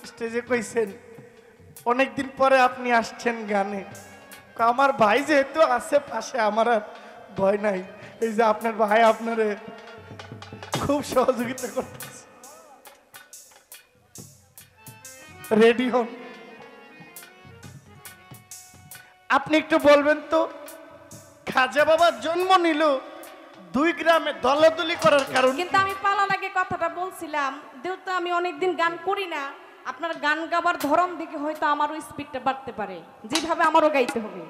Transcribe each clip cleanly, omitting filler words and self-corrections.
স্টেজে কইছেন অনেকদিন পরে আপনি আসছেন গানে, আমার ভাই যেহেতু আছে পাশে আমার আর ভয় নাই। এই যে আপনার ভাই আপনারে খুব সহযোগিতা করতেছে। রেডি হন। আপনি একটু বলবেন তো, খাজা বাবার জন্ম নিল 2 গ্রামে দলাদলি করার কারণ? কিন্তু আমি পালার আগে কথাটা বলছিলাম, যেহেতু আমি অনেকদিন গান করি না, আপনার গান গাবার ধরন দেখে হয়তো আমারও স্পিডটা বাড়তে পারে, যেভাবে আমারও গাইতে হবে,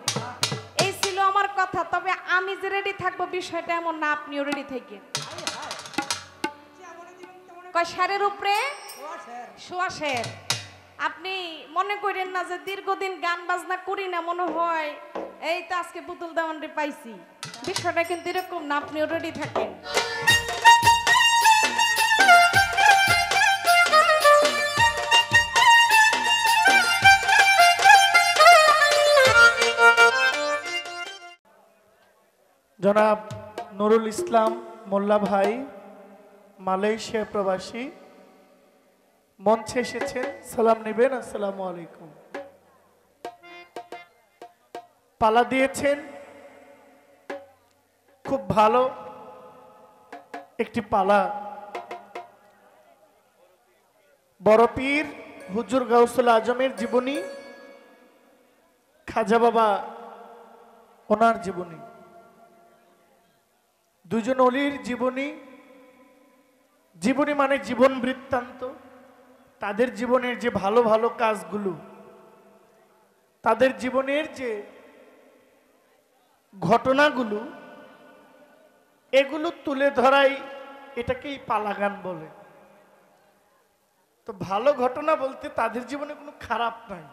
এই ছিল আমার কথা। তবে আমি যে রেডি থাকবো বিষয়টা এমন না, আপনিও রেডি থাকেন। কয় শেরের উপরে শোয়া শের। আপনি মনে করেন না যে দীর্ঘদিন গান বাজনা করি না, মনে হয় এই তো আজকে পুতুল দেওয়ানরে পাইছি, বিষয়টা কিন্তু এরকম না, আপনিও রেডি থাকেন। জনাব নুরুল ইসলাম মোল্লা ভাই, মালয়েশিয়া প্রবাসী, মঞ্চে এসেছেন, সালাম নেবেন। আসসালামু আলাইকুম। পালা দিয়েছেন, খুব ভালো একটি পালা। বড় পীর হুজুর গাউসুল আজমের জীবনী, খাজা বাবা ওনার জীবনী, দুজন অলির জীবনী। জীবনী মানে জীবন বৃত্তান্ত, তাদের জীবনের যে ভালো ভালো কাজগুলো, তাদের জীবনের যে ঘটনাগুলো, এগুলো তুলে ধরাই এটাকেই পালা গান বলে। তো ভালো ঘটনা বলতে তাদের জীবনে কোনো খারাপ নাই,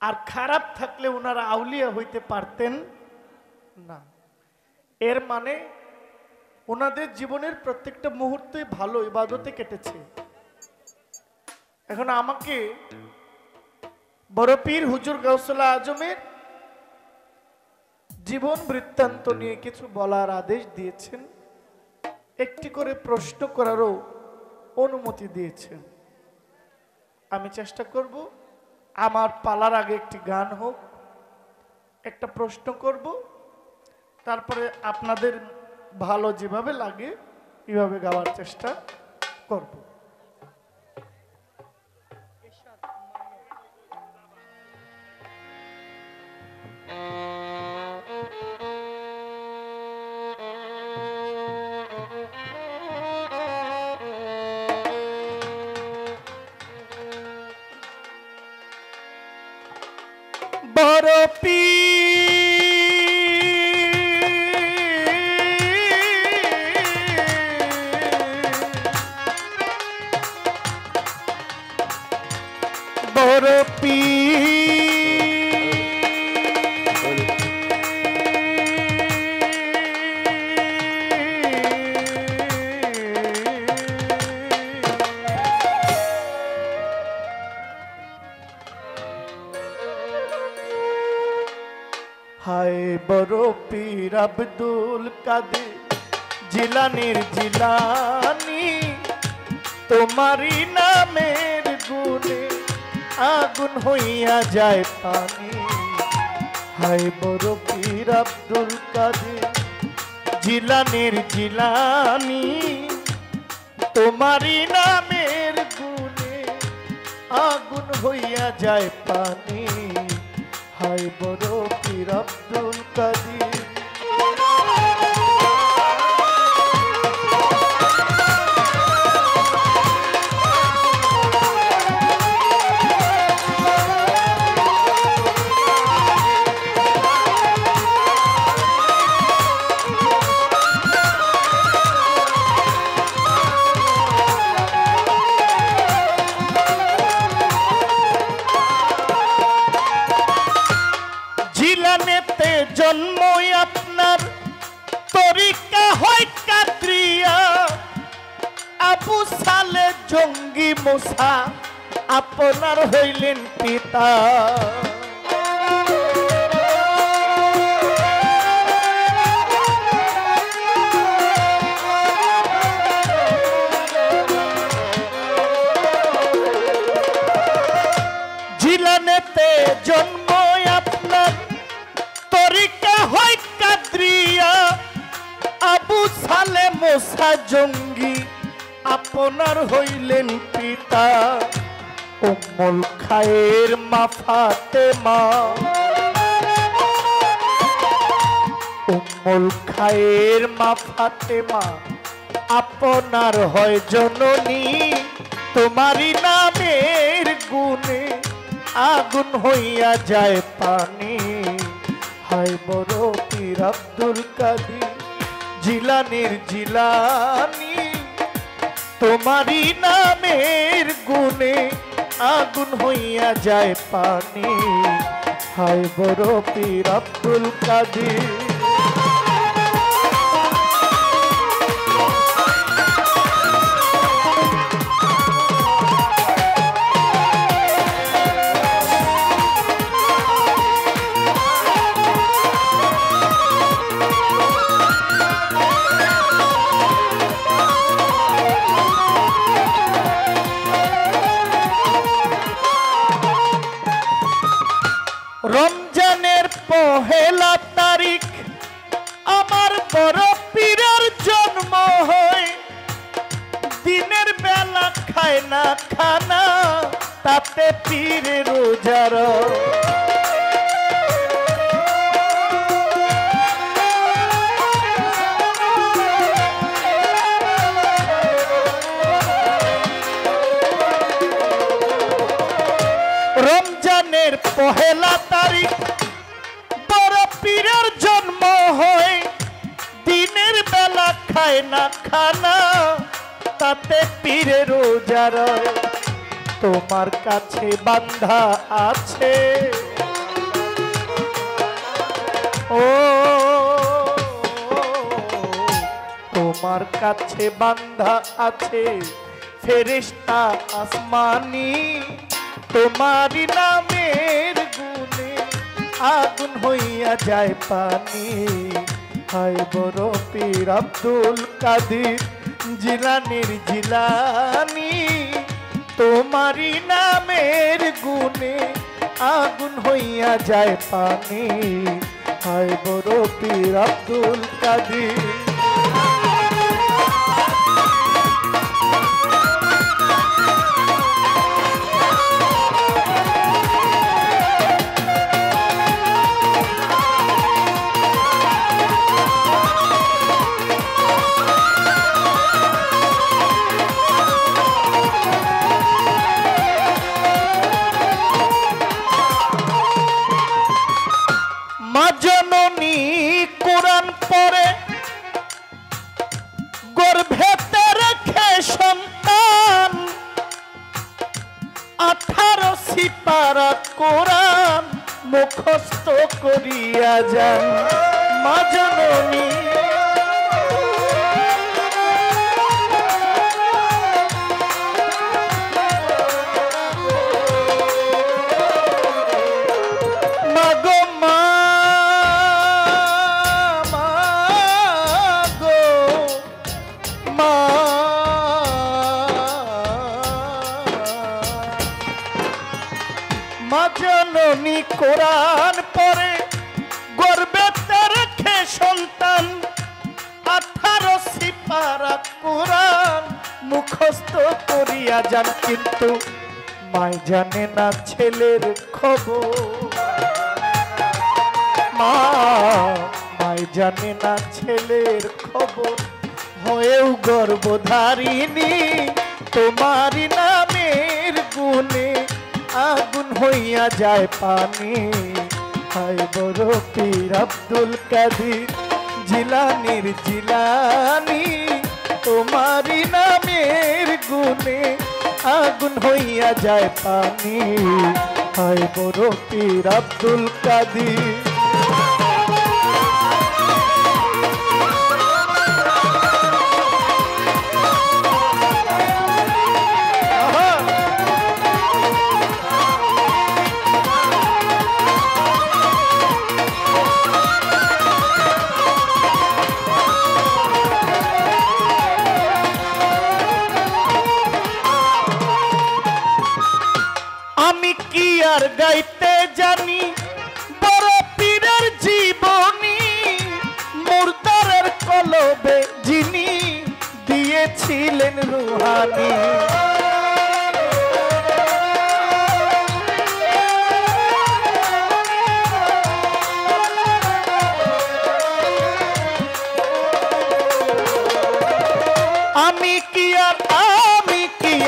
আর খারাপ থাকলে ওনারা আউলিয়া হইতে পারতেন না। এর মানে ওনাদের জীবনের প্রত্যেকটা মুহূর্তে ভালো ইবাদতে কেটেছে। এখন আমাকে বড় পীর হুজুর গাউসুল আজমের জীবন বৃত্তান্ত নিয়ে কিছু বলার আদেশ দিয়েছেন, একটি করে প্রশ্ন করারও অনুমতি দিয়েছেন। আমি চেষ্টা করব আমার পালার আগে একটি গান হোক, একটা প্রশ্ন করব, তারপরে আপনাদের ভালো যেভাবে লাগে এভাবে গাওয়ার চেষ্টা করব। বড় হায় বড় পীর আব্দুল কাদের জিলানির জিলানি, তোমারি নামের গুণে আগুন হইয়া যায় পানি। হায় বড় পীর আব্দুল কাদের জিলানির জিলানি, তোমারি নামের গুণে আগুন হইয়া যায় পানি। হায় বড় পীর আব্দুল কাদের। জিলানেতে জন্ম আপনার, তরিকা হয় কাদরিয়া, আবু সালে জঙ্গি মুসা আপনার হইলেন পিতা। দুনিয়াতে জন্ম আপনার তরিকা হয় কাদরিয়া আবু সালে মোসা জঙ্গি আপনার হইলেন পিতা উম্মুল খায়ের মা ফাতেমা উম্মুল খায়ের মা ফাতেমা আপনার হয় জননী তোমারই নামের গুণে আগুন হইয়া যায় পানি হায় বড় পীর আব্দুল কাদের জিলানির জিলানি তোমারই নামের গুণে আগুন হইয়া যায় পানি হায় বড় পীর আব্দুল কাদের রমজানের পহেলা তারিখ আমার বড় পীরের জন্ম হয় দিনের বেলা খায় না খানা তাতে পীরে রোজার রমজানের পহেলা তারিখ বড় পীরের জন্ম হয় দিনের বেলা খায় না খানা তাতে পীরে রোজা রয় তোমার কাছে বান্ধা আছে ও তোমার কাছে বান্ধা আছে ফেরেশতা আসমানি তোমারি নামের গুণে আগুন হইয়া যায় পানি হায় বড় পীর আব্দুল কাদের জিলানির জিলানি তোমারি নামের গুণে আগুন হইয়া যায় পানি হায় বড় পীর আব্দুল কাদের মা জননী কোরআন পড়ে গর্ভেতে রেখে সন্তান 18 সিপারা কোরআন মুখস্থ করিয়া যান মা জননী মাগো মা মা জননী কোরআন পড়ে গর্ভেতে রেখে সন্তান 18 সিপারা কোরআন মুখস্থ করিয়া যান কিন্তু মাই জানে না ছেলের খবর মাই জানে না ছেলের খবর হয়েও গর্ভধারিণী তোমারি নামের গুণে আগুন হইয়া যায় পানি হায় বড় পীর আব্দুল কাদের জিলানির জিলানি তোমারি নামের গুণে আগুন হইয়া যায় পানি হায় বড় পীর আব্দুল কাদের আমি কি আর গাইতে জানি বড় পীরের জীবনী, মুর্দারের কলবে যিনি দিয়েছিলেন রুহানি। আমি কি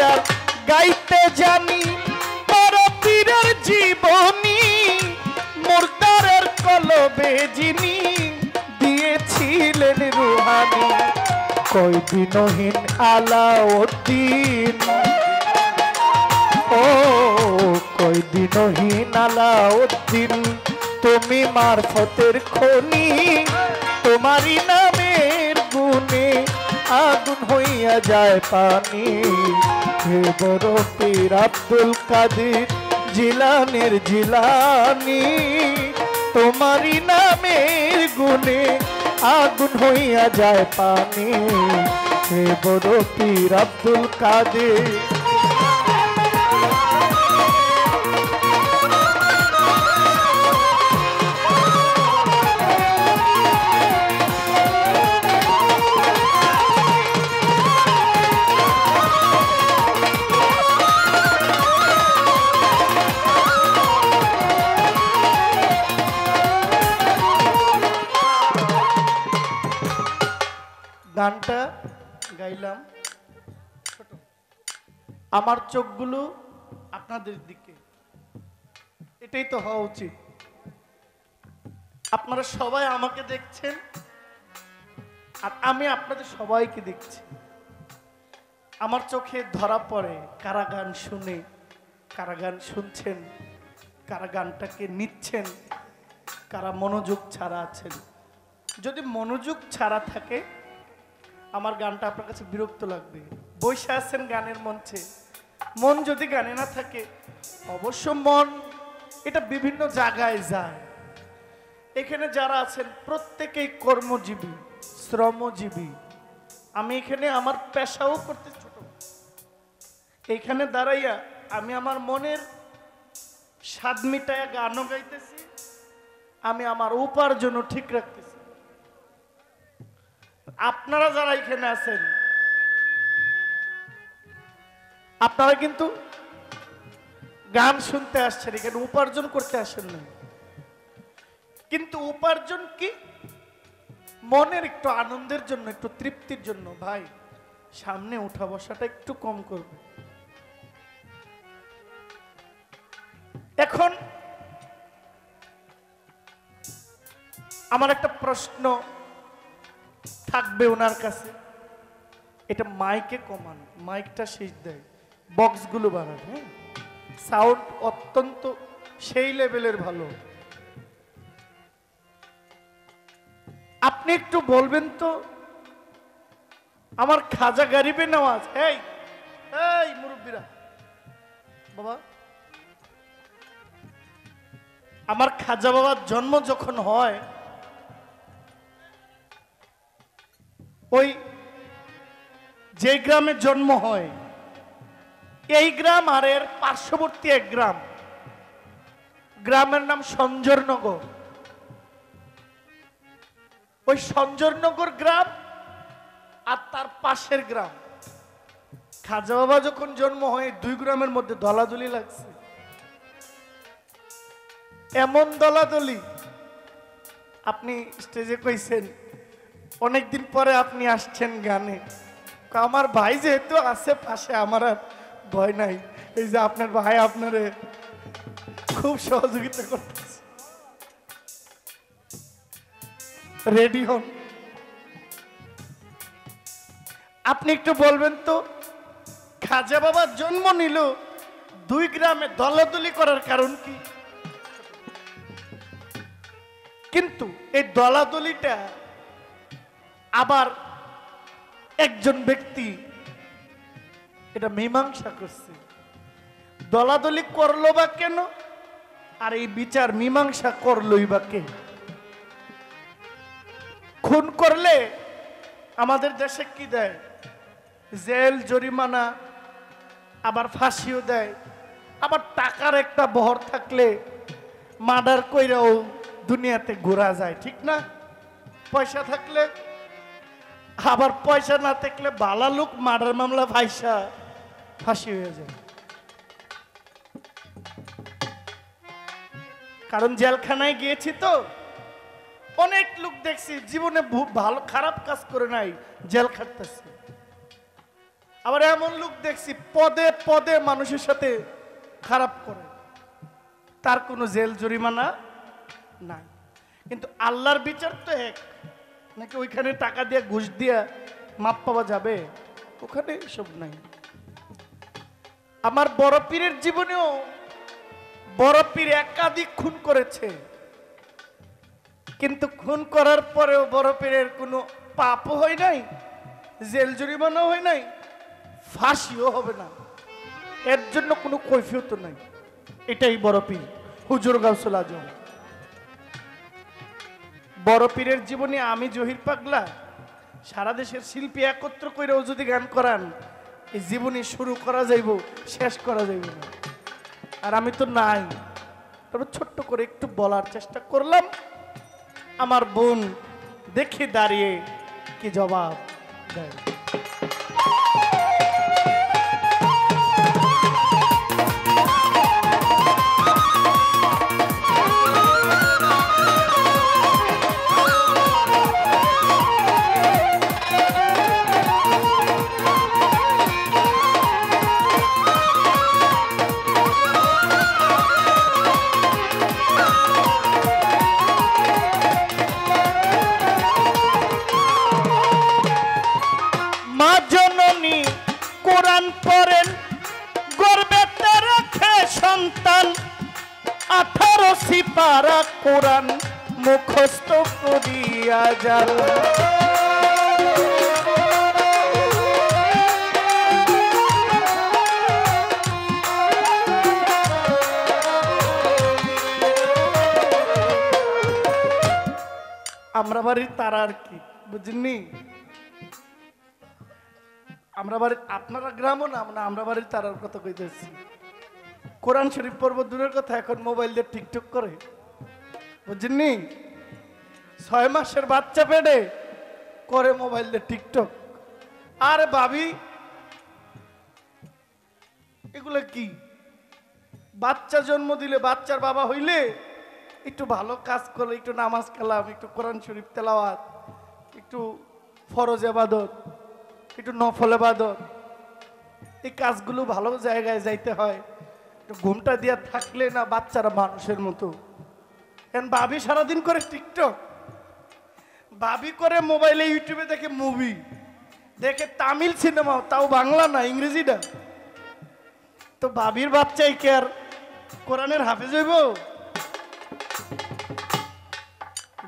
আর গাইতে জানি বড় পীরের জীবনী, মুর্দারের কলবে যিনি দিয়েছিলেন রুহানি। কয়দিনহীন আলাউদ্দিন, ও কয়দিনহীন আলাউদ্দিন, তুমি মারফতের খনি, তোমারই নামের গুণে আগুন হইয়া যায় পানি। হে বড় পীর আব্দুল কাদের জিলানের জিলানি, তোমারই নামের গুণে আগুন হইয়া যায় পানি। হে বড় পীর আব্দুল কাদের। গানটা গাইলাম, আমার চোখগুলো আপনাদের দিকে, এটাই তো হওয়া উচিত। আপনারা সবাই আমাকে দেখছেন আর আমি আপনাদের সবাইকে দেখছি। আমার চোখে ধরা পড়ে কারা গান শুনে, কারা গান শুনছেন, কারা গানটাকে নিচ্ছেন, কারা মনোযোগ ছাড়া আছেন। যদি মনোযোগ ছাড়া থাকে আমার গানটা আপনার কাছে বিরক্ত লাগবে। বসে আছেন গানের মঞ্চে, মন যদি গানে না থাকে, অবশ্য মন এটা বিভিন্ন জায়গায় যায়। এখানে যারা আছেন প্রত্যেকেই কর্মজীবী, শ্রমজীবী। আমি এখানে আমার পেশাও করতে ছোট, এখানে দাঁড়াইয়া আমি আমার মনের স্বাদ মিটায়া গানও গাইতেছি, আমি আমার উপার্জনও ঠিক রাখতেছি। আপনারা যারা এখানে আছেন আপনারা কিন্তু গান শুনতে আসছেন, এখানে উপার্জন করতে আসেন না। কিন্তু উপার্জন কি? মনের একটু আনন্দের জন্য, একটু তৃপ্তির জন্য। ভাই সামনে উঠা বসাটা একটু কম করবে। এখন আমার একটা প্রশ্ন থাকবে ওনার কাছে, এটা মাইকে কমান, মাইকটা শেষ দেয়, বক্সগুলো বাড়ান, হ্যাঁ, সাউন্ড অত্যন্ত সেই লেভেলের ভালো। আপনি একটু বলবেন তো, আমার খাজা গরিবে নওয়াজ, এই এই মুরব্বীরা, বাবা, আমার খাজা বাবার জন্ম যখন হয় ওই যে গ্রামে জন্ম হয়, এই গ্রাম আর এর পার্শ্ববর্তী এক গ্রাম, গ্রামের নাম সঞ্জরনগর। ওই সঞ্জরনগর গ্রাম আর তার পাশের গ্রাম। খাজা বাবা যখন জন্ম হয় দুই গ্রামের মধ্যে দলাদলি লাগছে, এমন দলাদলি আপনি স্টেজে কইছেন অনেকদিন পরে আপনি আসছেন গানে। আমার ভাই যেহেতু আছে পাশে, আমার আর ভয় নাই। এই যে আপনার ভাই আপনারে খুব সহযোগিতা করতেছে, রেডি হন। আপনি একটু বলবেন তো, খাজা বাবার জন্ম নিল দুই গ্রামে দলাদলি করার কারণ কি? কিন্তু এই দলাদলিটা আবার একজন ব্যক্তি এটা মীমাংসা করছে। দলাদলি করলো বা কেন, আর এই বিচার মীমাংসা করলোই বা কে? খুন করলে আমাদের দেশে কি দেয়? জেল, জরিমানা, আবার ফাঁসিও দেয়। আবার টাকার একটা বহর থাকলে মার্ডার কইরাও দুনিয়াতে ঘোরা যায়, ঠিক না? পয়সা থাকলে, আবার পয়সা না থাকলে বালা লোক মার্ডার মামলা ভাইসা ফাঁসি হয়ে যায়। কারণ জেলখানায় গিয়েছি তো, অনেক লোক দেখছি জীবনে ভালো খারাপ কাজ করে নাই, জেল খাটতেছে। আবার এমন লোক দেখছি পদে পদে মানুষের সাথে খারাপ করে, তার কোনো জেল জরিমানা নাই। কিন্তু আল্লাহর বিচার তো এক নাকি? ওইখানে টাকা দিয়ে ঘুষ দিয়া মাপ পাওয়া যাবে? ওখানে সব নাই। আমার বড় পীরের জীবনেও বড় পীর একাধিক খুন করেছে, কিন্তু খুন করার পরেও বড় পীরের কোনো পাপও হয় নাই, জেল জরিমানাও হয় নাই, ফাঁসিও হবে না, এর জন্য কোনো কৈফিয়ত নাই। এটাই বড় পীর হুজুর গাউসুল আজম। বড় পীরের জীবনে আমি জহির পাগলা সারা দেশের শিল্পী একত্র করেও যদি গান করান, এই জীবনী শুরু করা যাইব, শেষ করা যাইব না। আর আমি তো নাই, তবে ছোট্ট করে একটু বলার চেষ্টা করলাম। আমার বোন দেখে দাঁড়িয়ে কি জবাব দেয়। কোরআন পড়েন গর্বেতে রেখে সন্তান, 18 সিপারা কোরআন মুখস্থ করিয়া যান। আমরা বাড়ির তারা আর কি বুঝিনি? আমরা বাড়ির, আপনারা গ্রামও না, আমরা বাড়ির তারার কথা কইতেছি। কোরআন শরীফ পড়ব দূরের কথা, এখন মোবাইল দিয়ে টিকটক করে, বুঝিনি? 6 মাসের বাচ্চা পেটে করে মোবাইল দিয়ে টিকটক। আরে ভাবি, এগুলো কি? বাচ্চা জন্ম দিলে, বাচ্চার বাবা হইলে একটু ভালো কাজ করলে, একটু নামাজ কালাম, একটু কোরআন শরীফ তেলাওয়াত, একটু ফরজ ইবাদত, একটু নফল ইবাদত, এই কাজগুলো ভালো জায়গায় যাইতে হয়। একটু ঘুমটা দিয়া থাকলে না বাচ্চারা মানুষের মতো। এখন ভাবি সারাদিন করে টিকটক, ভাবি করে মোবাইলে ইউটিউবে দেখে মুভি দেখে, তামিল সিনেমা, তাও বাংলা না, ইংরেজিটা। তো ভাবির বাচ্চাই কে আর কোরআনের হাফেজ হইব?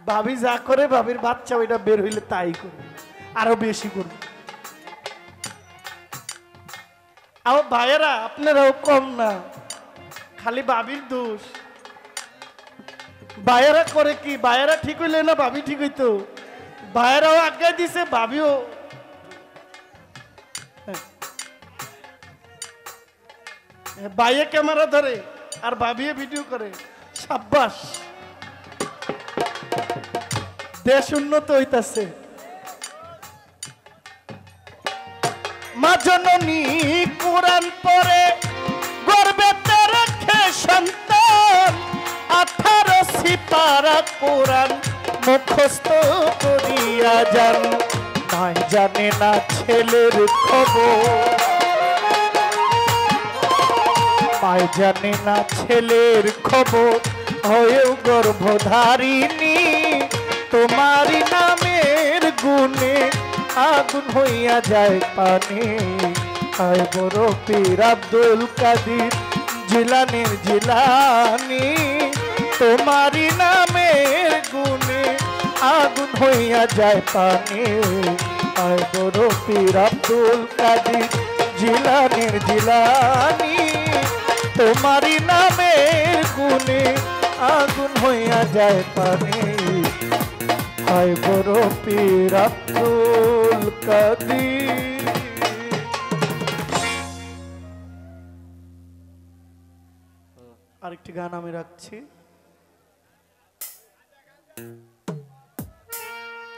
ভাবি যা করে ভাবির বাচ্চা ওইটা বের হইলে তাই করবে, আরো বেশি করবে। আর ভাইয়েরা আপনারাও কম না, খালি ভাবির দোষ। ভাইয়েরা করে কি? ভাইয়েরা ঠিক হইলে না ভাবি ঠিক হইতো? ভাইয়েরাও আজ্ঞা দিছে, ভাবিও। ভাইয়ে ক্যামেরা ধরে আর ভাবিয়ে ভিডিও করে, সাব্বাস, দেশ উন্নত হইতাছে। মা জননী কোরআন পড়ে গর্বেতে রেখে সন্তান, 18 সিপারা কোরআন মুখস্থ করিয়া যান। মাই জানে না ছেলের খবর, মাই জানে না ছেলের খবর, হয়েও গর্ভধারিণী। তোমারি নামের গুণে আগুন হইয়া যায় পানি। আয় বড় পীর আব্দুল কাদির জিলানির জিলানি, তোমারি নামের গুণে আগুন হইয়া যায় পানি। আয় বড় পীর আব্দুল কাদির জিলানির জিলানি, তোমারি নামের গুণে আগুন হইয়া যায় পানি। আয় বড় পীর আব্দুল কাদির। আরেকটি গান আমি রাখছি।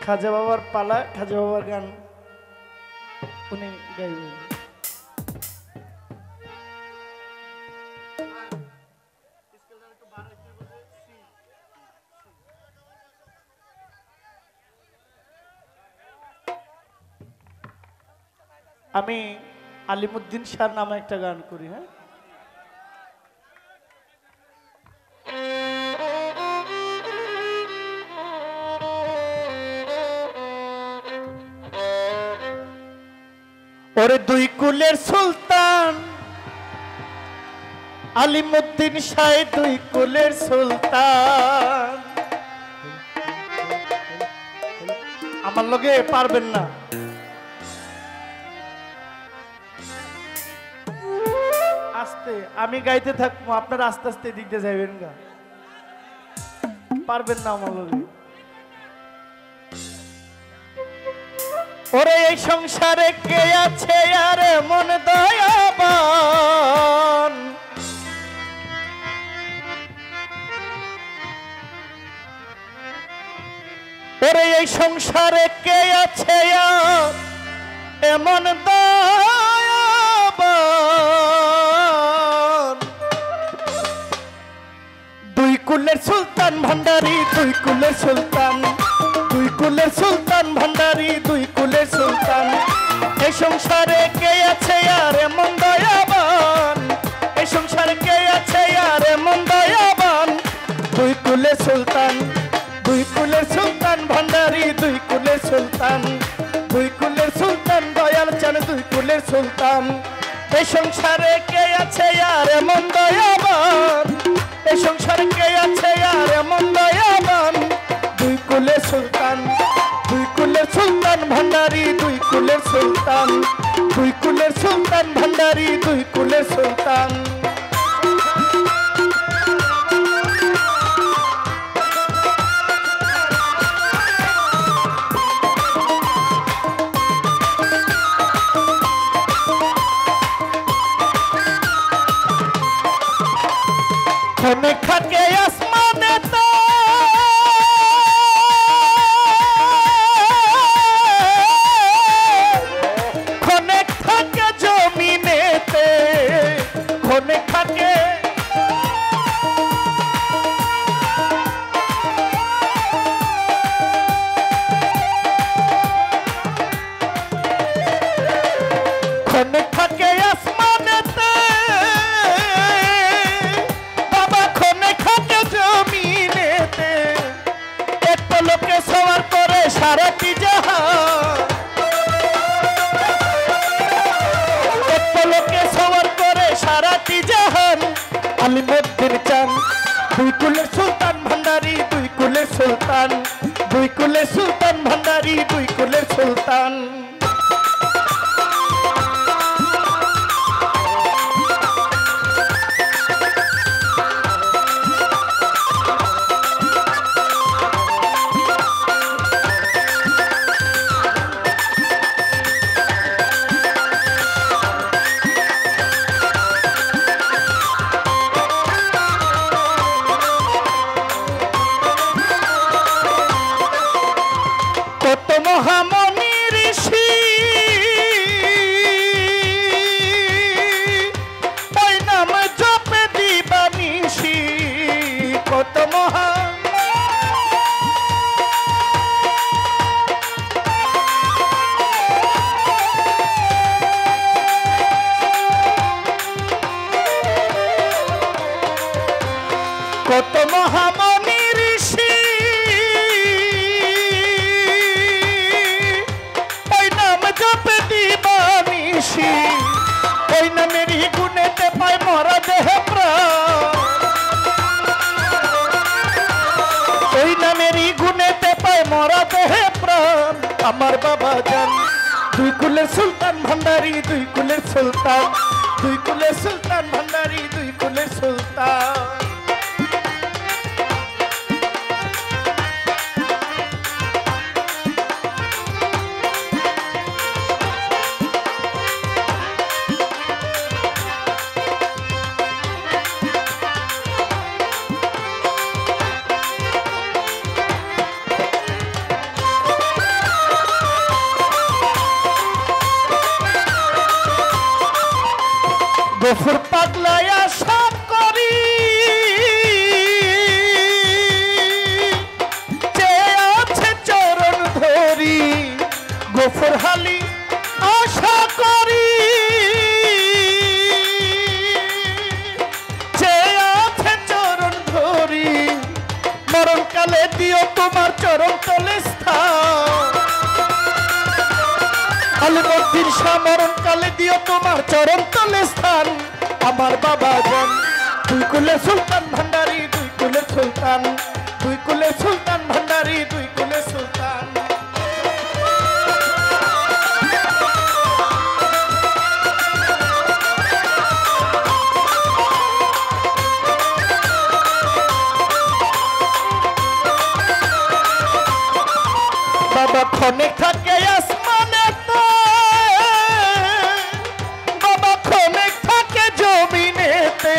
খাজা বাবার পালা, খাজা বাবার গান উনি গাইবেন। আমি আলিমুদ্দিন শাহ নামে একটা গান করি। হ্যাঁ, ওরে দুই কুলের সুলতান আলিমুদ্দিন শাহ, দুই কুলের সুলতান। আমার লগে পারবেন না, আস্তে আমি গাইতে থাকবো, আপনারা আস্তে আস্তে দিক দিয়ে যাইবেন গা, পারবেন না আমার লগে। ওরে এই সংসারে কে আছে আর মন দয়াবান, ওরে এই সংসারে কে আছে আর এমন দয়াবান। দুই কুলের সুলতান ভান্ডারি, দুই কুলের সুলতান, দুই কুলের সুলতান ভান্ডারি, দুই কুলের সুলতান। এই সংসারে কে আছে আর এমন দয়াবান, এই সংসারে কে আছে আর এমন দয়াবান। দুই কুলের সুলতান, দুই কুলের সুলতান ভান্ডারি, দুই কুলের সুলতান, দুই কুলের সুলতান দয়াল চান, দুই কুলের সুলতান। এই সংসারে কে আছে আর এমন দয়াবান, এই সংসারে কে আছে আর এমন দয়াবান। দুই কুলের সুলতান, দুই কুলের সুলতান ভান্ডারি, দুই কুলের সুলতান, দুই কুলের সুলতান ভান্ডারি, দুই কুলের সুলতান। খনে খাকে আসমানে তো খনে থাকে জমিনেতে, খনে খাকে খনে থাকে আসমানেতে, বাবা খনে খাকে জমিনেতে। একটা লোকে সওয়ার করে সারাটি জাহান, একটা লোকে সওয়ার করে সারাটি জাহান। আলিমুদ্দিন চান, দুই কুলের সুলতান ভান্ডারি, দুই কুলের সুলতান, দুই কুলের সুলতান ভান্ডারি, দুই কুলের সুলতান। কত মহামণি ঋষি ওই নাম জপে দিবানিশি, কত মহা কত মহামণি ঋষি ওই নাম জপে দিবানিশি। ওই নামেরই গুণেতে পায় মরা দেহে প্রাণ, ওই নামেরই গুণেতে পায় মরা দেহে প্রাণ। আমার বাবা জান, দুই কুলের সুলতান ভান্ডারি, দুই কুলের সুলতান, দুই কুলের সুলতান ভান্ডারি, দুই কুলের সুলতান। আশা করি যে আছে চরণ ধরি গোফর হালি আশা করি যে আছে চরণ ধরি মরণকালে দিও তোমার চরণ তলে স্থান আলিমুদ্দিন শাহ মরণকালে দিও তোমার চরণ তলে স্থান আমার বাবা জান দুই কুলে সুলতান ভান্ডারি দুই কুলে সুলতান দুই কুলে সুলতান ভান্ডারি দুই কুলে সুলতান বাবা ক্ষণে থাকে আসমানেতে বাবা ক্ষণে থাকে জমিনেতে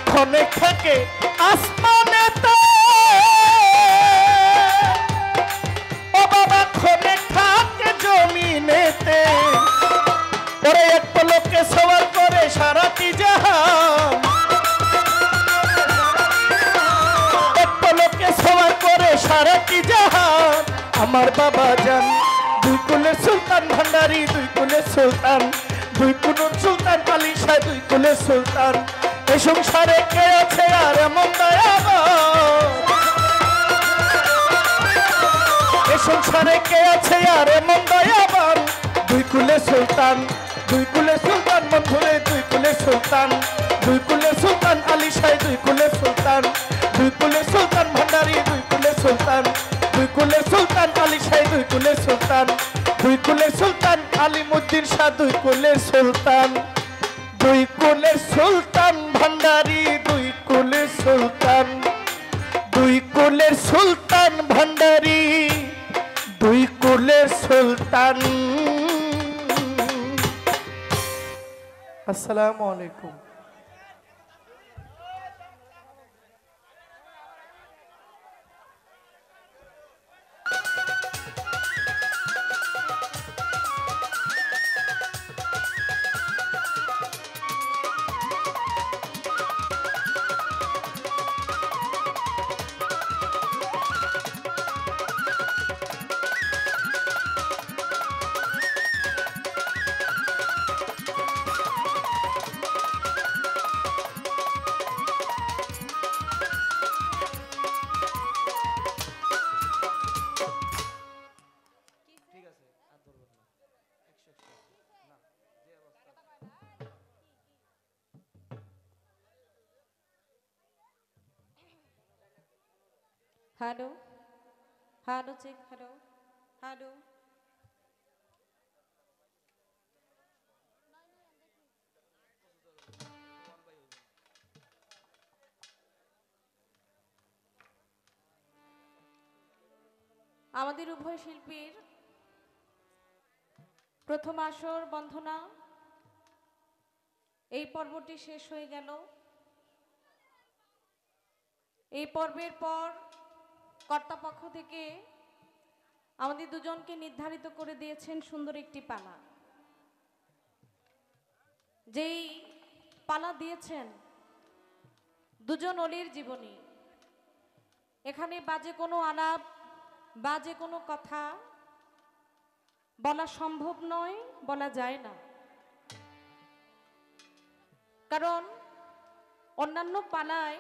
ক্ষণে থাকে আসমানেতে ও বাবা ক্ষণে থাকে জমিনেতে ওরে এক পলকে সওয়াল করে সারাটি জাহান এক পলকে সওয়াল করে সারাটি জাহান আমার বাবা জান দুই কুলে সুলতান ভান্ডারি দুই কুলে সুলতান দুই কুনুর সুলতান আলী শাহ দুই কুলে সুলতান এই সংসারে কে আছে আর এমন দয়াবান এই সংসারে কে আছে আর এমন দয়াবান দুই কুলে সুলতান দুই কুলে সুলতান বন্ধুরে দুই কুলে সুলতান দুই কুলে সুলতান আলী শাহ দুই কুলে সুলতান দুই কুলে সুলতান ভান্ডারি দুই কুলে সুলতান দুই কুলে সুলতান আলী শাহ দুই কুলে সুলতান দুই কুলে সুলতান আলিমুদ্দিন শাহ দুই কুলে সুলতান দুই কুলে সুলতান ভান্ডারি দুই কুলে সুলতান দুই কুলে সুলতান ভান্ডারি দুই কুলে সুলতান আসসালামু আলাইকুম hello hello check hello hello আমাদের উভয় শিল্পীর প্রথম আসর বন্ধনা এই পর্বটি শেষ হয়ে গেল। এই পর্বের পর কর্তাপক্ষ থেকে আমাদের দুজনকে নির্ধারিত করে দিয়েছেন সুন্দর একটি পালা। যেই পালা দিয়েছেন দুজন অলির জীবনী। এখানে বাজে কোনো আলাপ বাজে কোনো কথা বলা সম্ভব নয়, বলা যায় না। কারণ অন্যান্য পালায়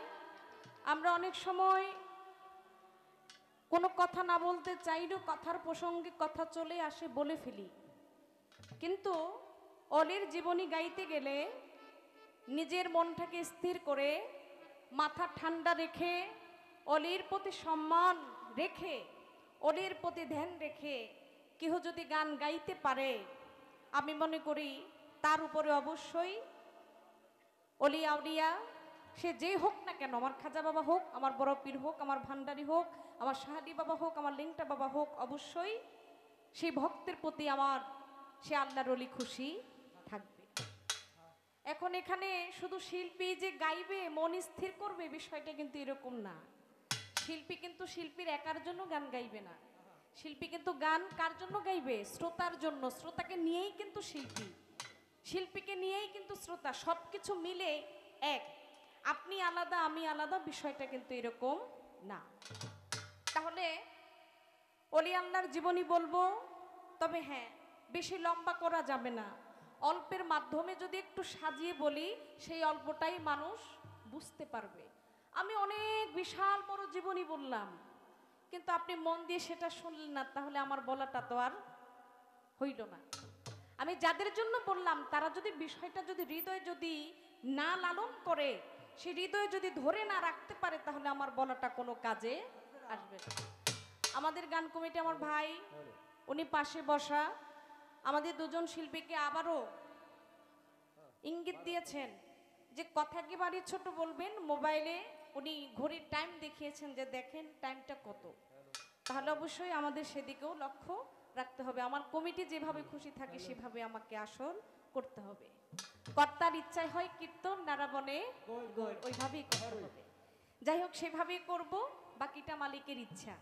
আমরা অনেক সময় কোনো কথা না বলতে চাইলেও কথার প্রসঙ্গে কথা চলে আসে, বলে ফেলি। কিন্তু অলির জীবনী গাইতে গেলে নিজের মনটাকে স্থির করে মাথা ঠান্ডা রেখে অলির প্রতি সম্মান রেখে অলির প্রতি ধ্যান রেখে কেউ যদি গান গাইতে পারে, আমি মনে করি তার উপরে অবশ্যই অলি আউলিয়া সে যে হোক না কেন, আমার খাজা বাবা হোক, আমার বড় পীর হোক, আমার ভান্ডারি হোক, আমার শাহাদি বাবা হোক, আমার লিংটা বাবা হোক, অবশ্যই সেই ভক্তের প্রতি আমার সে আল্লাহর অলি খুশি থাকবে। এখন এখানে শুধু শিল্পী যে গাইবে মন স্থির করবে বিষয়টা কিন্তু এরকম না। শিল্পী কিন্তু শিল্পীর একার জন্য গান গাইবে না। শিল্পী কিন্তু গান কার জন্য গাইবে? শ্রোতার জন্য। শ্রোতাকে নিয়েই কিন্তু শিল্পী, শিল্পীকে নিয়েই কিন্তু শ্রোতা, সবকিছু মিলে এক, আপনি আলাদা আমি আলাদা, বিষয়টা কিন্তু এরকম না। তাহলে অলি আল্লাহর জীবনী বলবো, তবে হ্যাঁ বেশি লম্বা করা যাবে না, অল্পের মাধ্যমে যদি একটু সাজিয়ে বলি সেই অল্পটাই মানুষ বুঝতে পারবে। আমি অনেক বিশাল বড় জীবনী বললাম, কিন্তু আপনি মন দিয়ে সেটা শুনলেন না, তাহলে আমার বলাটা তো আর হইল না। আমি যাদের জন্য বললাম তারা যদি বিষয়টা যদি হৃদয়ে যদি না লালন করে, সে হৃদয়ে যদি ধরে না রাখতে পারে, তাহলে আমার বলাটা কোনো কাজে আসবে না। আমাদের গান কমিটি আমার ভাই, উনি পাশে বসা, আমাদের দুজন শিল্পীকে আবারও ইঙ্গিত দিয়েছেন যে কথা একেবারে ছোট বলবেন। মোবাইলে উনি ঘড়ির টাইম দেখিয়েছেন যে দেখেন টাইমটা কত, তাহলে অবশ্যই আমাদের সেদিকেও লক্ষ্য রাখতে হবে। আমার কমিটি যেভাবে খুশি থাকে সেভাবে আমাকে আসল করতে হবে। কর্তার ইচ্ছায় হয় কীর্তন, নারাবনে ওইভাবেই করতে হবে। যাই হোক সেভাবেই করব, বাকিটা মালিকের ইচ্ছা।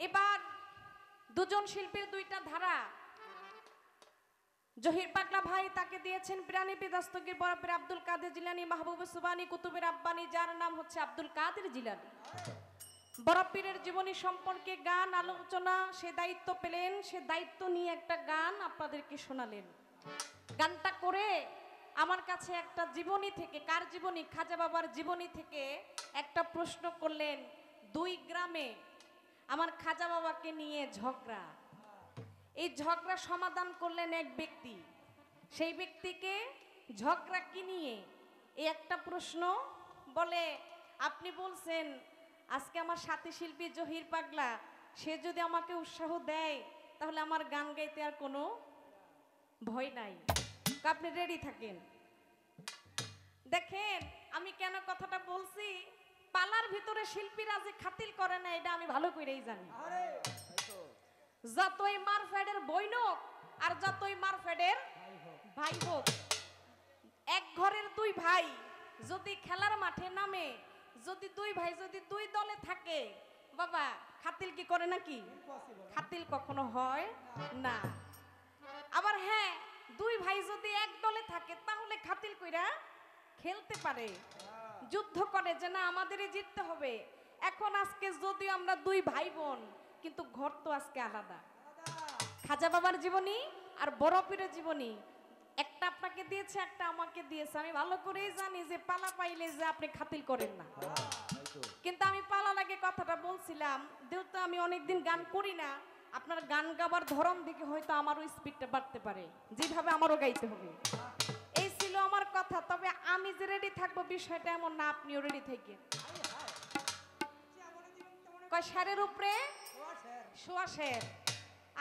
এবার দুজন শিল্পীর দুইটা ধারা, জহির পাগলা ভাই তাকে দিয়েছেন প্রাণীপি দস্তগীর বরাবর আব্দুল কাদের জিলানী, মাহবুব সুবানি, কুতুবের আব্বানি, যার নাম হচ্ছে আব্দুল কাদের জিলানী। বড়পীরের জীবনী সম্পর্কে গান আলোচনা, সে দায়িত্ব পেলেন, সে দায়িত্ব নিয়ে একটা গান আপনাদেরকে শোনালেন। গানটা করে আমার কাছে একটা জীবনী থেকে, কার জীবনী? খাজা বাবার জীবনী থেকে একটা প্রশ্ন করলেন। দুই গ্রামে আমার খাজা বাবাকে নিয়ে ঝগড়া, এই ঝগড়া সমাধান করলেন এক ব্যক্তি। সেই ব্যক্তিকে ঝগড়া কি নিয়ে, এই একটা প্রশ্ন বলে, আপনি বলছেন আজকে আমার সাথী শিল্পী জহির পাগলা, সে যদি আমাকে উৎসাহ দেয় তাহলে আমার গান গাইতে আর কোনো ভয় নাই, আপনি রেডি থাকেন। দেখেন আমি কেন কথাটা বলছি, পালার ভিতরে শিল্পীরা যে খাতিল করে না এটা আমি ভালো করেই জানি। যতই মারফেডের বৈনক আর যতই মারফেডের ভাই হোক, এক ঘরের দুই ভাই যদি খেলার মাঠে নামে, যদি দুই ভাই যদি দুই দলে থাকে, বাবা খাতিল কি করে নাকি? খাতিল কখনো হয় না। আবার হ্যাঁ, দুই ভাই যদি এক দলে থাকে তাহলে খাতিল কইরা খেলতে পারে, যুদ্ধ করে যে না আমাদেরই জিততে হবে। এখন আজকে যদি আমরা দুই ভাই বোন, কিন্তু ঘর তো আজকে আলাদা। খাজা বাবার জীবনী আর বড়পীরের জীবনী, একটা আপনাকে দিয়েছে, একটা আমাকে দিয়েছে। আমি ভালো করেই জানি যে পালা পাইলে যে আপনি খাতিল করেন না, কিন্তু আমি পালা লাগে কথাটা বলছিলাম। যেহেতু আমি অনেকদিন গান করি না, আপনার গান গাবার ধরন দেখে হয়তো আমারও স্পিডটা বাড়তে পারে, যেভাবে আমারও গাইতে হবে। এই ছিল আমার কথা। তবে আমি যে রেডি থাকবো বিষয়টা এমন না, আপনিও রেডি থাকেন। কয় শেরের উপরে শোয়া শের।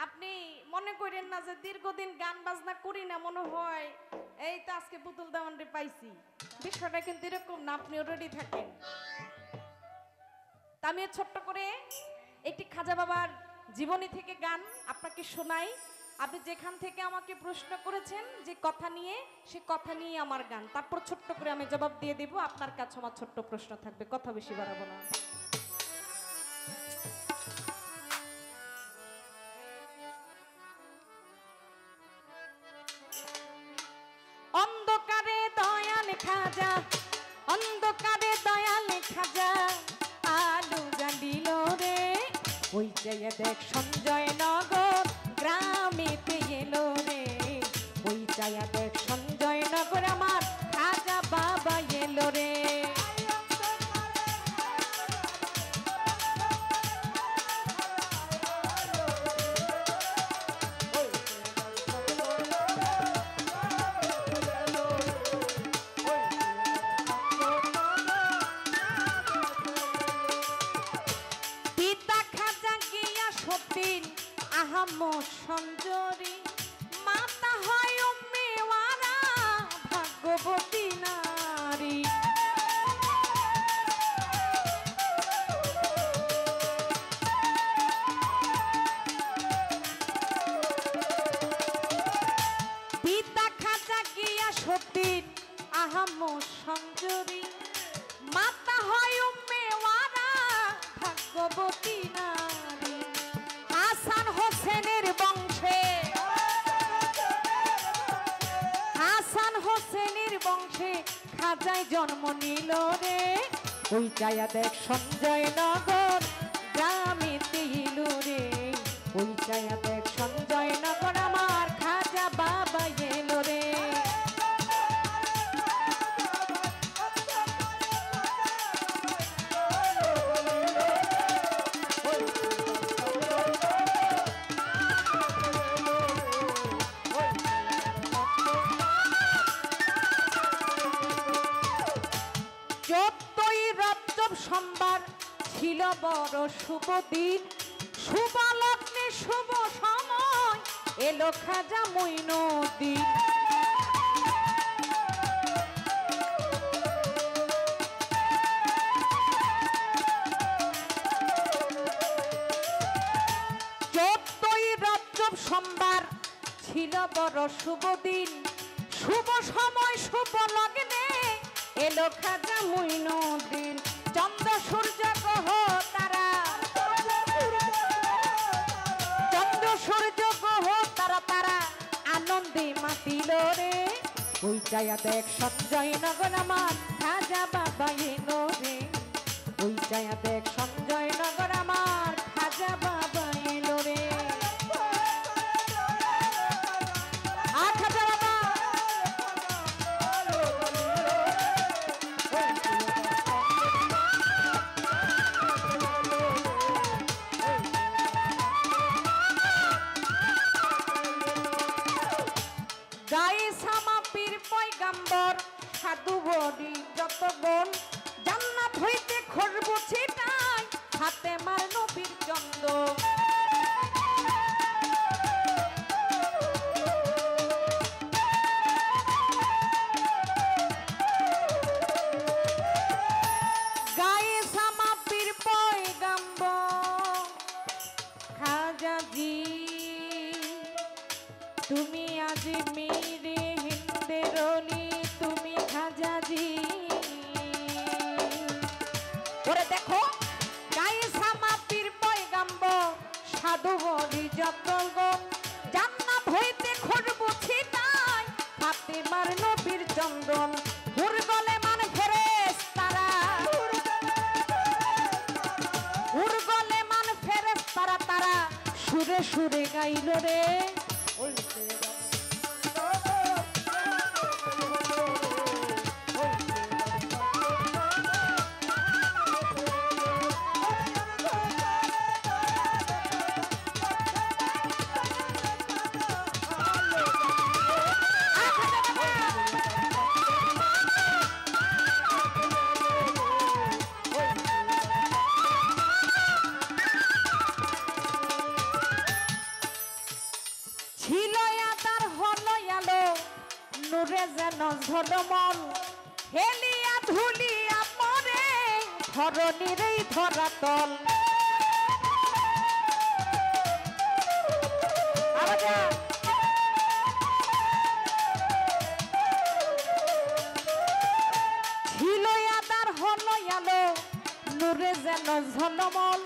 আপনি মনে করেন না যে দীর্ঘদিন গান বাজনা করি না, মনে হয় এই তো আজকে পুতুল দেওয়ানরে পাইছি, বিষয়টা কিন্তু এরকম না। আপনিও রেডি থাকেন। তা আমি ছোট্ট করে একটি খাজা বাবার জীবনী থেকে গান আপনাকে শোনাই। আপনি যেখান থেকে আমাকে প্রশ্ন করেছেন যে কথা নিয়ে, সে কথা নিয়ে আমার গান, তারপর ছোট্ট করে আমি জবাব দিয়ে দেব। আপনার কাছে আমার ছোট্ট প্রশ্ন থাকবে, কথা বেশি বাড়াবো না। অন্ধকারে দয়াল খাজা, অন্ধকারে দয়াল খাজা আলো জ্বালিল রে, ওই চাইয়া দেখ সঞ্জয় নগর গ্রামেতে এলো রে, ওই চাইয়া দেখ সঞ্জয় নগর আমার খাজা বাবা এলো রে। সঞ্জরি মাতা হয় মেওয়ারা ভাগ্যবতী নারী, পিতা খাজা গিয়া সতীর আহম সঞ্জরি, মাতা হয় মেওয়ারা ভাগ্যবতী নারী। হাসান হোসেনের বংশে খাজায় জন্ম নিল রে ওই চায়া দেখ সঞ্জয় নগর গ্রামেতে ইলু রে ওই চায়া দেখ সঞ্জয় নগর আমার খাজা বাবা এলো রে সোমবার ছিল বড় শুভ দিন শুভ লগ্নে শুভ সময় এলো খাজা মঈনুদ্দিন চোদ্দই রজব সোমবার ছিল বড় শুভ দিন শুভ সময় শুভ লগ্নে এলো খাজা মঈনুদ্দিন চন্দ্র সূর্য গ্রহ তারা চন্দ্র সূর্য গ্রহ তারা তারা আনন্দে মাতিল রে ওই চায়া দেখ সঞ্জয় নগর আমার খাজা বাবা এলো রে ওই চায়া দেখ সঞ্জয় নগর আমার খাজা বাবা এলো রে খাজা বাবা পয়গাম্বর সাধু বলি যত গুণ জান্নাত হইতে খুশবু ছিটায় হাতে মার নবীর চন্দন গায়ে সামা পীর পয়গাম্বর খাজাজি তুমি আজ মেরে বেরোলি তুমি খাজাজি ওরে দেখো গায়ে সামা পীর পয়গাম্বর সাধু বলি যত গুণ জান্নাত হইতে খুশবু ছিটায় হাতে মার নবীর চন্দন হুর গলে মান ফেরেশতারা হুর গলে মান ফেরেশতারা তারা সুরে সুরে গাইল রে ওই নুরে যেন ঝলমল হেলিয়া ধুলিয়া পরে ধরণীর এই ধরাতল ছিল আদার হলো আলো নুরে যেন ঝলমল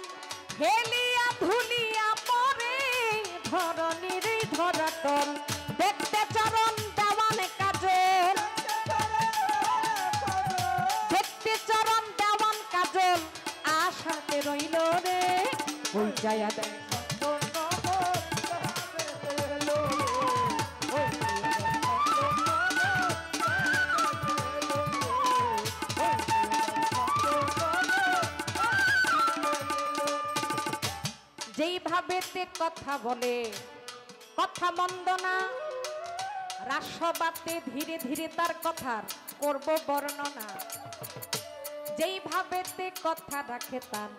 হেলিয়া ধুলিয়া পরে ধরণীর এই ধরাতল দেখতে চরণ দেওয়ান কাজল দেখতে চরণ দেওয়ান কাজল আশাতে রইল রে ওই জায়া দেয় যেইভাবে কথা বলে কথা মন্দ না রাসবাতে ধীরে ধীরে তার কথার করব বর্ণনা যেইভাবে কথা রাখে তার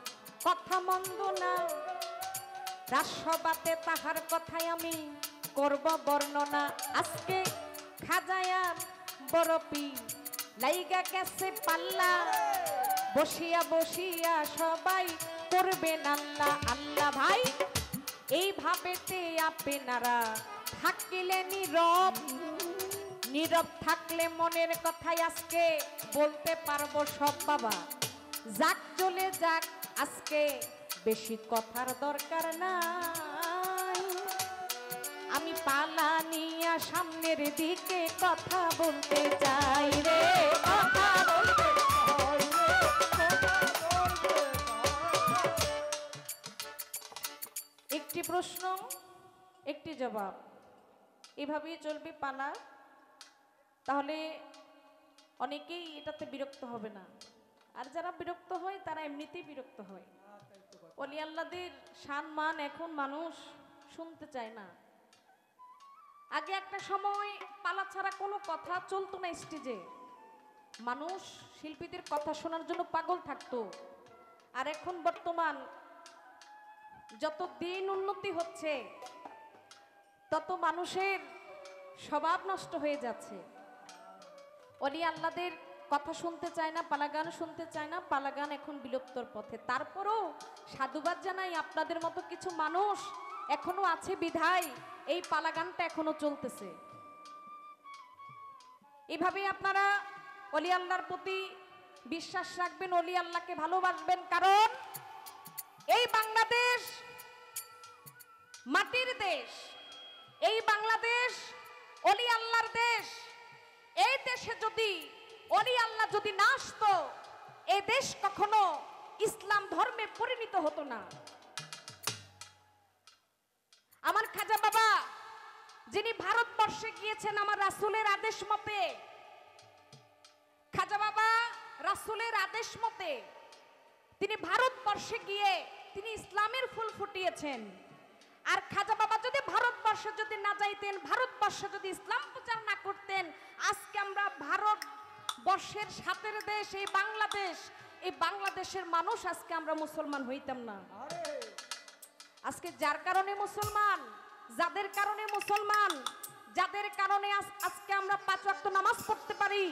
কথা মন্দ না রাসবাতে তাহার কথাই আমি করব বর্ণনা আজকে খাজায়ার বরপি লাইগা গেছে পাল্লা বসিয়া বসিয়া সবাই করবেন আল্লাহ আল্লাহ ভাই এইভাবেতে আপনারা থাকিলে নীরব নীরব থাকলে মনের কথাই আজকে বলতে পারবো সব বাবা যাক চলে যাক আজকে বেশি কথার দরকার নাই আমি পালা নিয়া সামনের দিকে কথা বলতে চাই রে কথা বলবে একটি প্রশ্ন একটি জবাব, এভাবেই চলবে পালা। তাহলে অনেকেই এটাতে বিরক্ত হবে না, আর যারা বিরক্ত হয় তারা এমনিতেই বিরক্ত হয়। ওলি আল্লাহদের শান মান এখন মানুষ শুনতে চায় না। আগে একটা সময় পালা ছাড়া কোনো কথা চলতো না স্টেজে, মানুষ শিল্পীদের কথা শোনার জন্য পাগল থাকতো। আর এখন বর্তমান যত দিন উন্নতি হচ্ছে তত মানুষের স্বভাব নষ্ট হয়ে যাচ্ছে। ওলি আল্লাহদের কথা শুনতে চায় না, পালাগান শুনতে চায় না, পালাগান এখন বিলুপ্তর পথে। তারপরও সাধুবাদ জানাই আপনাদের মতো কিছু মানুষ এখনো আছে বিধায় এই পালাগানটা এখনো চলতেছে। এভাবে আপনারা ওলি আল্লাহর প্রতি বিশ্বাস রাখবেন, ওলি আল্লাহকে ভালোবাসবেন, কারণ এই বাংলাদেশ মাটির দেশ, এই বাংলাদেশ ওলি আল্লাহর দেশ। এই দেশে যদি ওলি আল্লাহ যদি না আসতো, এই দেশ কখনো ইসলাম ধর্মে পরিণত হতো না। আমার খাজা বাবা যিনি ভারতবর্ষে গিয়েছেন আমার রাসূলের আদেশ মতে, খাজা বাবা রাসূলের আদেশ মতে তিনি ভারতবর্ষে গিয়ে তিনি ইসলামের ফুল ফুটিয়েছেন। আর খাজা বাবা যদি ভারতবর্ষে যদি না যাইতেন, ভারতবর্ষে যদি ইসলাম প্রচার না করতেন, আজকে আমরা ভারতবর্ষের সাথের দেশ এই বাংলাদেশ, এই বাংলাদেশের মানুষ আজকে আমরা মুসলমান হইতাম না। আজকে যার কারণে মুসলমান, যাদের কারণে মুসলমান, যাদের কারণে আজকে আমরা 5 ওয়াক্ত নামাজ পড়তে পারি,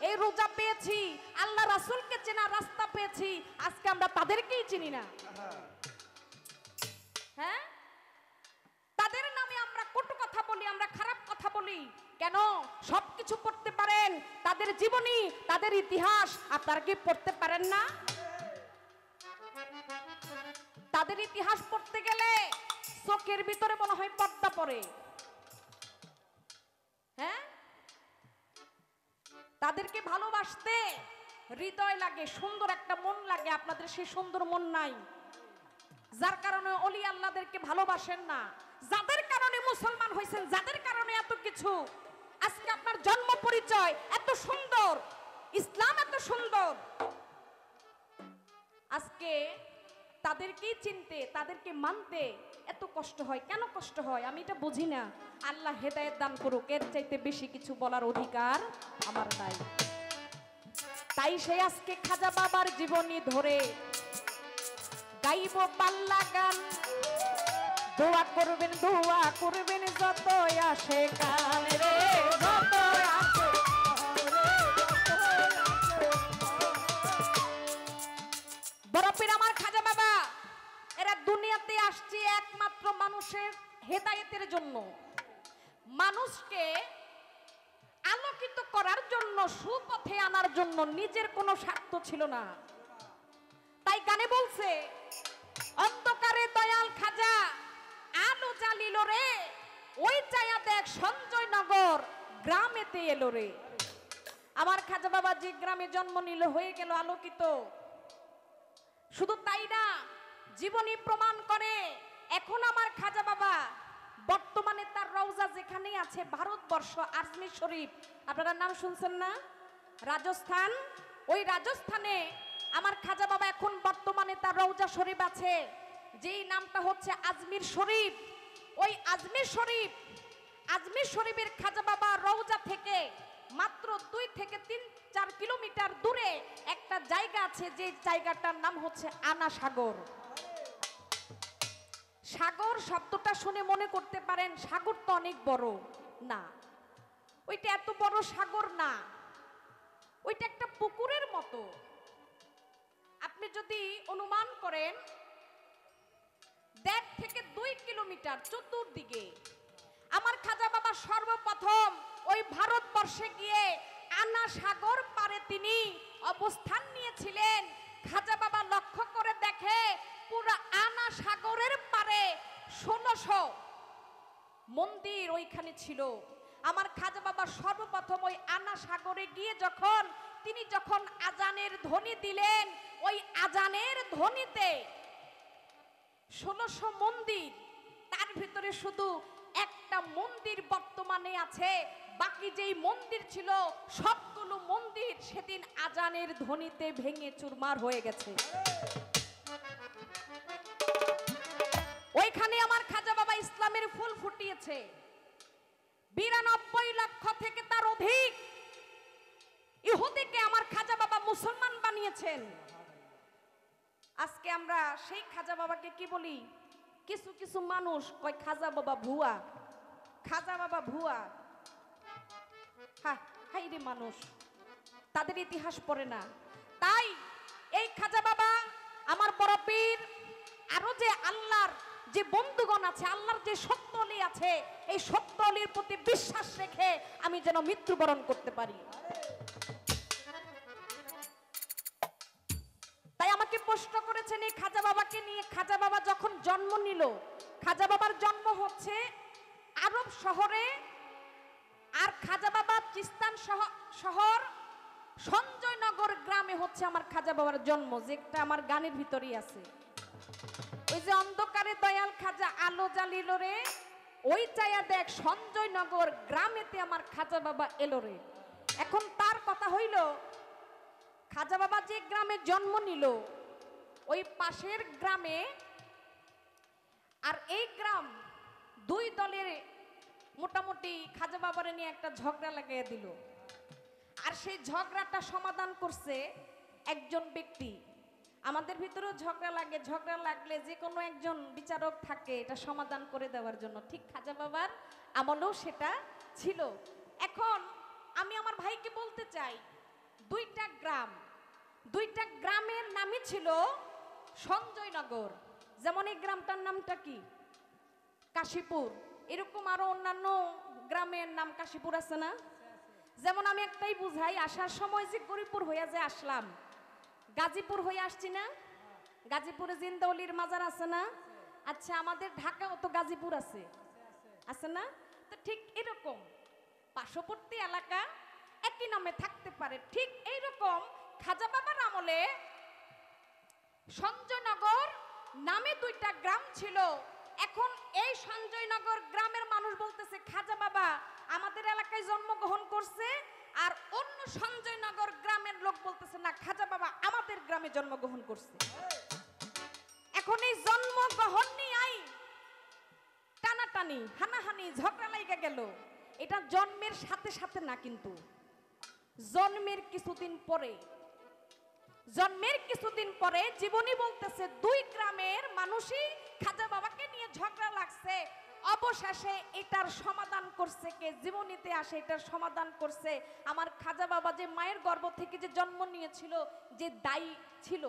এই রোজা পেয়েছি, আল্লাহ রাসূলকে চেনার রাস্তা পেয়েছি, আজকে আমরা তাদেরকেই চিনি না। হ্যাঁ, তাদের নামে আমরা কটু কথা বলি, আমরা খারাপ কথা বলি। কেন? সবকিছু পড়তে পারেন, তাদের জীবনী, তাদের ইতিহাস আপনারা কি পড়তে পারেন না? তাদের ইতিহাস পড়তে গেলে চোখের ভিতরে মনে হয় পর্দা পড়ে। হ্যাঁ, তাদেরকে ভালোবাসতে হৃদয় লাগে, সুন্দর একটা মন লাগে। আপনাদের সেই সুন্দর মন নাই, যার কারণে ওলি আল্লাহদেরকে ভালোবাসেন না, যাদের কারণে মুসলমান হয়েছেন, যাদের কারণে এত কিছু। আজকে আপনার জন্ম পরিচয় এত সুন্দর, ইসলাম এত সুন্দর, আজকে তাদেরকেই চিনতে, তাদেরকে মানতে এত কষ্ট হয়। কেন কষ্ট হয় আমি এটা বুঝি না। আল্লাহ হেদায়েত দান করুক, এর চাইতে বেশি কিছু বলার অধিকার আমার নাই। তাই সে আজকে খাজা বাবার জীবনী ধরে গাইব পাল্লা গান। দোয়া করবেন যত আসে গান রে, যত আসে। বরফের আমার খাজা বাবা এরা দুনিয়াতে আসছে একমাত্র মানুষের হেদায়েতের জন্য, মানুষকে আলোকিত করার জন্য, সুপথে আনার জন্য। নিজের কোনো স্বার্থ ছিল না। তাই গানে বলছে, অন্ধকারে দয়াল খাজা আলো জ্বালিল রে, ওই চায়া দেখ সঞ্জয়নগর গ্রামেতে এলো রে। আমার খাজা বাবা যে গ্রামে জন্ম নিল হয়ে গেল আলোকিত। শুধু তাই না, জীবনী প্রমাণ করে এখন আমার খাজা বাবা বর্তমানে তার রওজা যেখানেই আছে, ভারতবর্ষ আজমির শরীফ, আপনারা নাম শুনছেন না? রাজস্থান, ওই রাজস্থানে আমার খাজা বাবা এখন বর্তমানে তার রওজা শরীফ আছে, যেই নামটা হচ্ছে আজমির শরীফ। ওই আজমির শরীফের খাজা বাবা রওজা থেকে মাত্র 2 থেকে 3-4 কিলোমিটার দূরে একটা জায়গা আছে, যে জায়গাটার নাম হচ্ছে আনা সাগর। সাগর শব্দটা শুনে মনে করতে পারেন সাগর তো অনেক বড়, না, ওইটা এত বড় সাগর না, ওইটা একটা পুকুরের মতো। আপনি যদি অনুমান করেন 1.5 থেকে 2 কিলোমিটার চতুর্দিকে আমার খাজা বাবা সর্বপ্রথম ওই ভারতবর্ষে গিয়ে আনা সাগর পারে তিনি অবস্থান নিয়েছিলেন। খাজা বাবা লক্ষ্য করে দেখে পুরো আনা সাগরের পারে 1600 মন্দির ওইখানে ছিল। আমার খাজা বাবা সর্বপ্রথম ওই আনা সাগরে গিয়ে যখন তিনি যখন আজানের ধ্বনি দিলেন, ওই আজানের ধ্বনিতে ১৬০০ মন্দির, তার ভিতরে শুধু একটা মন্দির বর্তমানে আছে, বাকি যেই মন্দির ছিল সবগুলো মন্দির সেদিন আজানের ধ্বনিতে ভেঙে চুরমার হয়ে গেছে। ওইখানে আমার খাজা বাবা ইসলামের ফুল ফুটিয়েছে। ৯২ লক্ষ থেকে তার অধিক ইহুদিকে আমার খাজা বাবা মুসলমান বানিয়েছেন। আজকে আমরা সেই খাজা বাবাকে কি বলি? কিছু কিছু মানুষ কয় খাজা বাবা ভুয়া, খাজা বাবা ভুয়া। হাই রে মানুষ, তাদের ইতিহাস পড়ে না। তাই এই খাজা বাবা আমার বড় পীর, আরো যে আল্লাহর যে বন্ধুগণ আছে, আল্লাহর যে সত্য অলি আছে, এই সত্য অলির প্রতি বিশ্বাস রেখে আমি যেন মৃত্যুবরণ করতে পারি। তাই আমাকে প্রশ্ন করেছেন এই খাজা বাবাকে নিয়ে। খাজা বাবা যখন জন্ম নিল, খাজা বাবার জন্ম হচ্ছে আরব শহরে, আর খাজা বাবা চিস্তান শহর সঞ্জয়নগর গ্রামে হচ্ছে আমার খাজা বাবার জন্ম, যেটা আমার গানের ভিতরেই আছে। ওই যে অন্ধকারে দয়াল খাজা আলো জ্বালিল রে, ওই চাইয়া দেখ সঞ্জয়নগর গ্রামেতে আমার খাজা বাবা এলো রে। এখন তার কথা হইল, খাজা বাবা যে গ্রামে জন্ম নিল, ওই পাশের গ্রামে আর এই গ্রাম, দুই দলের মোটামুটি খাজা বাবারে নিয়ে একটা ঝগড়া লাগিয়ে দিল। আর সেই ঝগড়াটা সমাধান করছে একজন ব্যক্তি। আমাদের ভিতরেও ঝগড়া লাগে, ঝগড়া লাগলে যে কোনো একজন বিচারক থাকে এটা সমাধান করে দেওয়ার জন্য। ঠিক খাজা বাবার আমলেও সেটা ছিল। এখন আমি আমার ভাইকে বলতে চাই, দুইটা গ্রামের নামই ছিল সঞ্জয়নগর। যেমন এই গ্রামটার নামটা কি? কাশীপুর। এরকম আরো অন্যান্য গ্রামের নাম কাশীপুর আছে না? যেমন আমি একটাই বুঝাই, আসার সময় যে গরিপুর হইয়া যে আসলাম, গাজীপুর হয়ে আসছি না? গাজীপুরে জিন্দাউলির মাজার আছে না? আচ্ছা, আমাদের ঢাকাও তো গাজীপুর আছে, আছে না? তো ঠিক এরকম পার্শ্ববর্তী এলাকা একই নামে থাকতে পারে। ঠিক এইরকম খাজা বাবার আমলে সঞ্জয়নগর নামে দুইটা গ্রাম ছিল। এখন এই সঞ্জয়নগর গ্রামের মানুষ বলতেছে খাজা বাবা আমাদের এলাকায় জন্মগ্রহণ করছে, আর অন্য সঞ্জয়নগর গ্রামের লোক বলতেছে না, খাজা বাবা আমাদের গ্রামে জন্মগ্রহণ করছে। এখন এই জন্মগ্রহণ নিয়ে টানাটানি, হানাহানি, ঝগড়া লাইগা গেল। এটা জন্মের সাথে সাথে না, কিন্তু জন্মের কিছুদিন পরে জীবনী বলতেছে দুই গ্রামের মানুষই খাজা বাবাকে নিয়ে ঝগড়া লাগছে। অবশেষে এটার সমাধান করছে কে? জীবনীতে আসে এটার সমাধান করছে আমার খাজা বাবা, যে মায়ের গর্ভ থেকে যে জন্ম নিয়েছিল, যে দায়ী ছিল।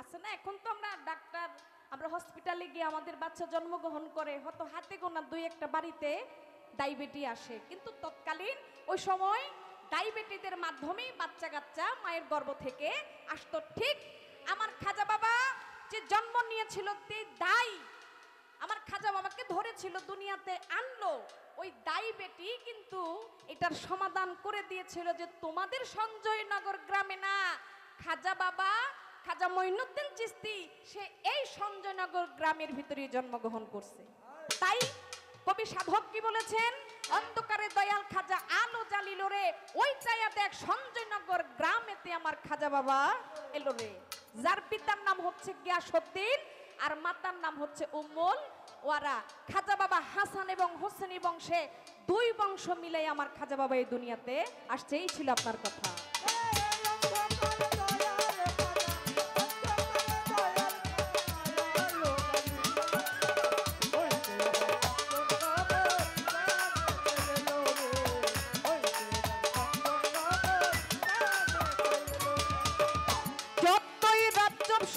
আছে না, এখন তো আমরা ডাক্তার, আমরা হসপিটালে গিয়ে আমাদের বাচ্চা জন্মগ্রহণ করে, হয়তো হাতে গোনা দুই একটা বাড়িতে ডায়াবেটি আসে, কিন্তু তৎকালীন ওই সময় ডায়াবেটিসের মাধ্যমেই বাচ্চা কাচ্চা মায়ের গর্ভ থেকে আসতো। ঠিক আমার খাজা বাবা যে জন্ম নিয়েছিল, যে দায়ী আমার খাজা বাবাকে ধরেছিল, দুনিয়াতে আনলো, ওই ডায়াবেটি কিন্তু এটার সমাধান করে দিয়েছিল যে তোমাদের সঞ্জয়নগর গ্রামে না, খাজা বাবা খাজা মঈনুদ্দিন চিশতি সে এই সঞ্জয়নগর গ্রামের ভিতরে জন্মগ্রহণ করছে। তাই কবি সাধক কি বলেছেন? অন্ধকারে দয়াল খাজা আলো জ্বালিল রে, ওই চাইয়া দেখ সঞ্জয়নগর গ্রামেতে আমার খাজা বাবা এলো রে। যার পিতার নাম হচ্ছে গিয়াসউদ্দিন আর মাতার নাম হচ্ছে উম্মুল ওয়ারা। খাজা বাবা হাসান এবং হোসেনি বংশে, দুই বংশ মিলে আমার খাজা বাবা এই দুনিয়াতে আসছে। এই ছিল আপনার কথা।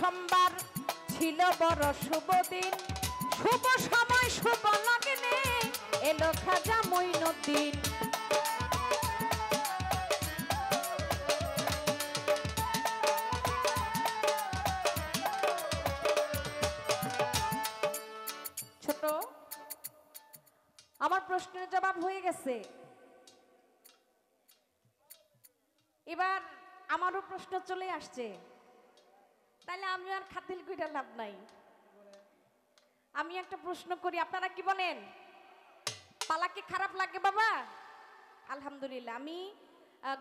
সোমবার ছিল বড় শুভ দিন, শুভ সময় শুভ লগ্নে এলো খাজা মঈনুদ্দিন। ছোট, আমার প্রশ্নের জবাব হয়ে গেছে। এবার প্রশ্ন চলে আসছে, তাহলে আমি আর খাতিল কইরা লাভ নাই। আমি একটা প্রশ্ন করি, আপনারা কি বলেন? পালা কি খারাপ লাগে বাবা? আলহামদুলিল্লাহ। আমি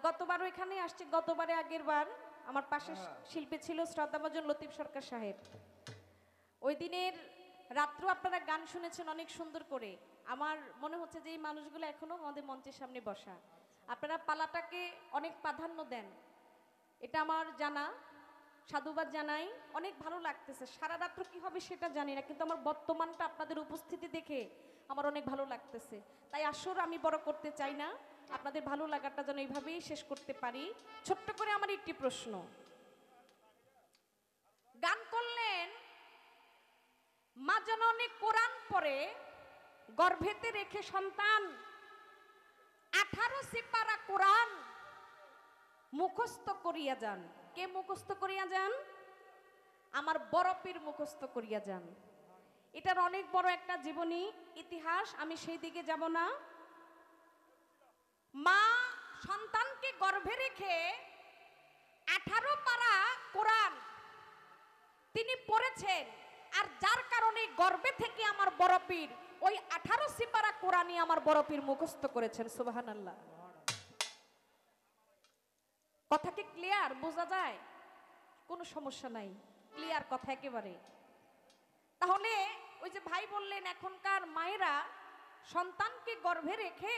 গতবারও এখানে আসছি, গতবারে আগের বার আমার পাশে শিল্পী ছিল শ্রদ্ধাভাজন লতিফ সরকার সাহেব। ওই দিনের রাত্র আপনারা গান শুনেছেন অনেক সুন্দর করে। আমার মনে হচ্ছে যে এই মানুষগুলো এখনো আমাদের মঞ্চের সামনে বসা। আপনারা পালাটাকে অনেক প্রাধান্য দেন, এটা আমার জানা, সাধুবাদ জানাই। অনেক ভালো লাগতেছে। সারা রাত্র কি হবে সেটা জানি না, কিন্তু আমার বর্তমানটা আপনাদের উপস্থিতি দেখে আমার অনেক ভালো লাগতেছে। তাই আসর আমি বড় করতে চাই না, আপনাদের ভালো লাগাটা যেন এইভাবেই শেষ করতে পারি। ছোট্ট করে আমার একটি প্রশ্ন, গান করলেন মা জননী কোরআন পড়ে গর্ভেতে রেখে সন্তান 18 সিপারা কোরআন মুখস্থ করিয়া যান। কে মুখস্থ করিয়া যান? আমার বড় পীর মুখস্থ করিয়া যান। এটার অনেক বড় একটা জীবনী ইতিহাস, আমি সেই দিকে যাব না। মা সন্তানকে গর্ভে রেখে 18 পারা কোরআন তিনি পড়েছেন, আর যার কারণে গর্ভে থেকে আমার বড় পীর ওই 18 সিপারা কোরআনই আমার বড় পীর মুখস্থ করেছেন। সুবহানাল্লাহ। কথা কি ক্লিয়ার? বোঝা যায়? কোনো সমস্যা নাই, ক্লিয়ার কথা একেবারে। তাহলে ওই যে ভাই বললেন এখনকার মায়েরা সন্তানকে গর্ভে রেখে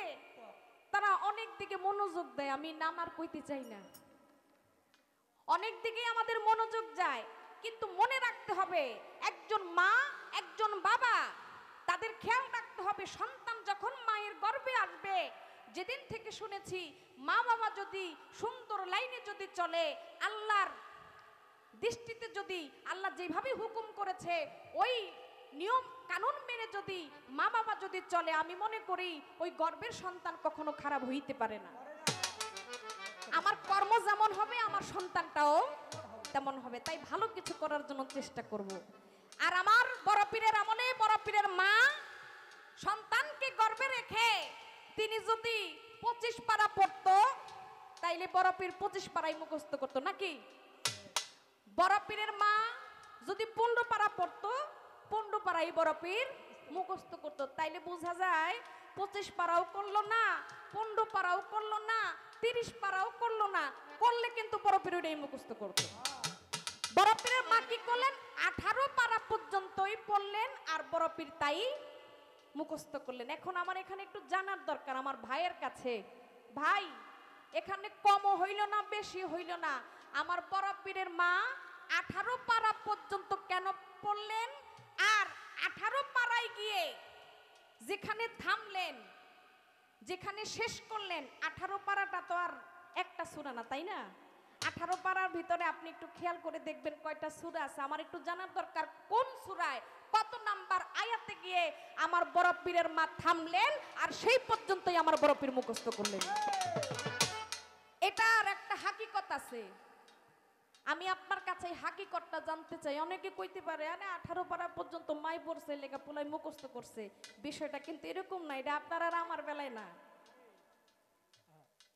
তারা অনেক দিকে মনোযোগ দেয়, আমি নাম আর কইতে চাই না, অনেক দিকে আমাদের মনোযোগ যায়। কিন্তু মনে রাখতে হবে একজন মা একজন বাবা তাদের খেয়াল রাখতে হবে সন্তান যখন মায়ের গর্ভে আসবে, যেদিন থেকে শুনেছি মা বাবা যদি সুন্দর লাইনে যদি চলে, আল্লাহর দৃষ্টিতে যদি আল্লাহ যেভাবে হুকুম করেছে ওই নিয়ম কানুন মেনে যদি মা বাবা যদি চলে, আমি মনে করি ওই গর্ভের সন্তান কখনো খারাপ হইতে পারে না। আমার কর্ম যেমন হবে আমার সন্তানটাও তেমন হবে। তাই ভালো কিছু করার জন্য চেষ্টা করব। আর আমার বড় পীরের আমলে বড় পীরের মা সন্তানকে গর্ভে রেখে তিনি যদি 25 পারা পড়তো, তাইলে বড় পীর 25 পারাই মুখস্থ করতো নাকি? বড় পীরের মা যদি 15 পারা পড়তো, 15 পারাই বড় পীর মুখস্থ করতো। তাইলে বোঝা যায় 25 পারাও করলো না, 15 পারাও করলো না, 30 পারাও করলো না, করলে কিন্তু বড় পীর ওইটাই মুখস্থ করতো। বড় পীরের মা কি করলেন? 18 পারা পর্যন্তই পড়লেন, আর বড় পীর তাই মুখস্থ করলেন। এখন আমার এখানে একটু জানার দরকার আমার ভাইয়ের কাছে, ভাই এখানে কমও হইল না বেশি হইল না, আমার বড় পীরের মা 18 পারা পর্যন্ত কেন পড়লেন? আর 18 পারায় গিয়ে যেখানে থামলেন, যেখানে শেষ করলেন, 18 পারাটা তো আর একটা সূরা না, তাই না? 18 পারার ভিতরে আপনি একটু খেয়াল করে দেখবেন কয়টা সূরা আছে। আমার একটু জানার দরকার কোন সূরায় কত নাম্বার আয়াতে গিয়ে আমার বড় পীরের মা থামলেন আর সেই পর্যন্তই আমার বড় পীর মুখস্থ করলেন। এটার একটা হাকিকত আছে, আমি আপনার কাছে হাকিকতটা জানতে চাই। অনেকে কইতে পারে আরে 18 পারা পর্যন্ত মাই পড়ছে লেখা পোলাই মুখস্থ করছে, বিষয়টা কিন্তু এরকম না। এটা আপনার আর আমার বেলায় না,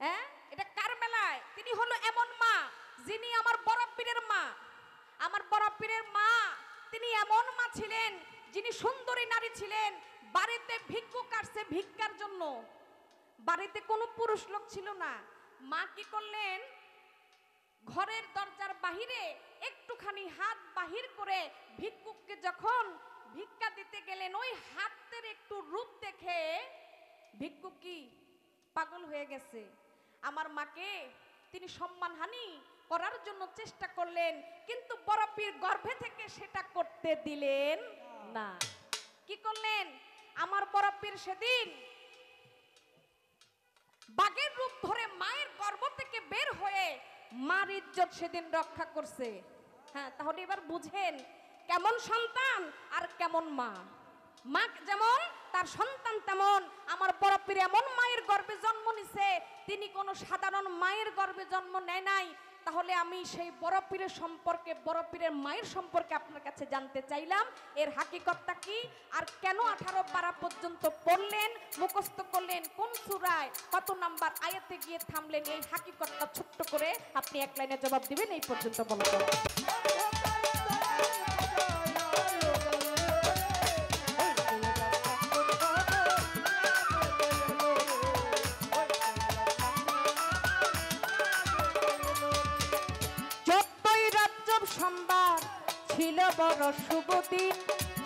হ্যাঁ, এটা কার বেলায়? তিনি হলো এমন মা যিনি আমার বড় পীরের মা। আমার বড় পীরের মা তিনি এমন মা ছিলেন যিনি সুন্দরী নারী ছিলেন। বাড়িতে ভিক্ষুক আসছে ভিক্ষার জন্য, বাড়িতে কোনো পুরুষ লোক ছিল না। মা কি করলেন? ঘরের দরজার বাহিরে একটুখানি হাত বাহির করে ভিক্ষুককে যখন ভিক্ষা দিতে গেলেন, ওই হাতের একটু রূপ দেখে ভিক্ষুক কি পাগল হয়ে গেছে। আমার মাকে তিনি সম্মানহানি করার জন্য চেষ্টা করলেন, কিন্তু বড় পীর গর্ভে থেকে সেটা করতে দিলেন না। কি করলেন? আমার বড় পীর সেদিন বাঘের রূপ ধরে মায়ের গর্ভ থেকে বের হয়ে মার ইজ্জত সেদিন রক্ষা করছে। হ্যাঁ, তাহলে এবার বুঝেন কেমন সন্তান আর কেমন মা। মা যেমন তার সন্তান তেমন। আমার বড় পীর এমন মায়ের গর্ভে জন্ম নিছে, তিনি কোনো সাধারণ মায়ের গর্ভে জন্ম নেয় নাই, তাহলে আমি সেই বড় পীরের সম্পর্কে, বড় পীরের মায়ের সম্পর্কে আপনার কাছে জানতে চাইলাম, এর হাকিকতটা কি, আর কেন 18 পারা পর্যন্ত পড়লেন, মুখস্থ করলেন, কোন সূরায় কত নাম্বার আয়াতে গিয়ে থামলেন, এই হাকিকতটা ছোট্ট করে আপনি এক লাইনে জবাব দিবেন, এই পর্যন্ত বলতো। সোমবার ছিল বড় শুভ দিন,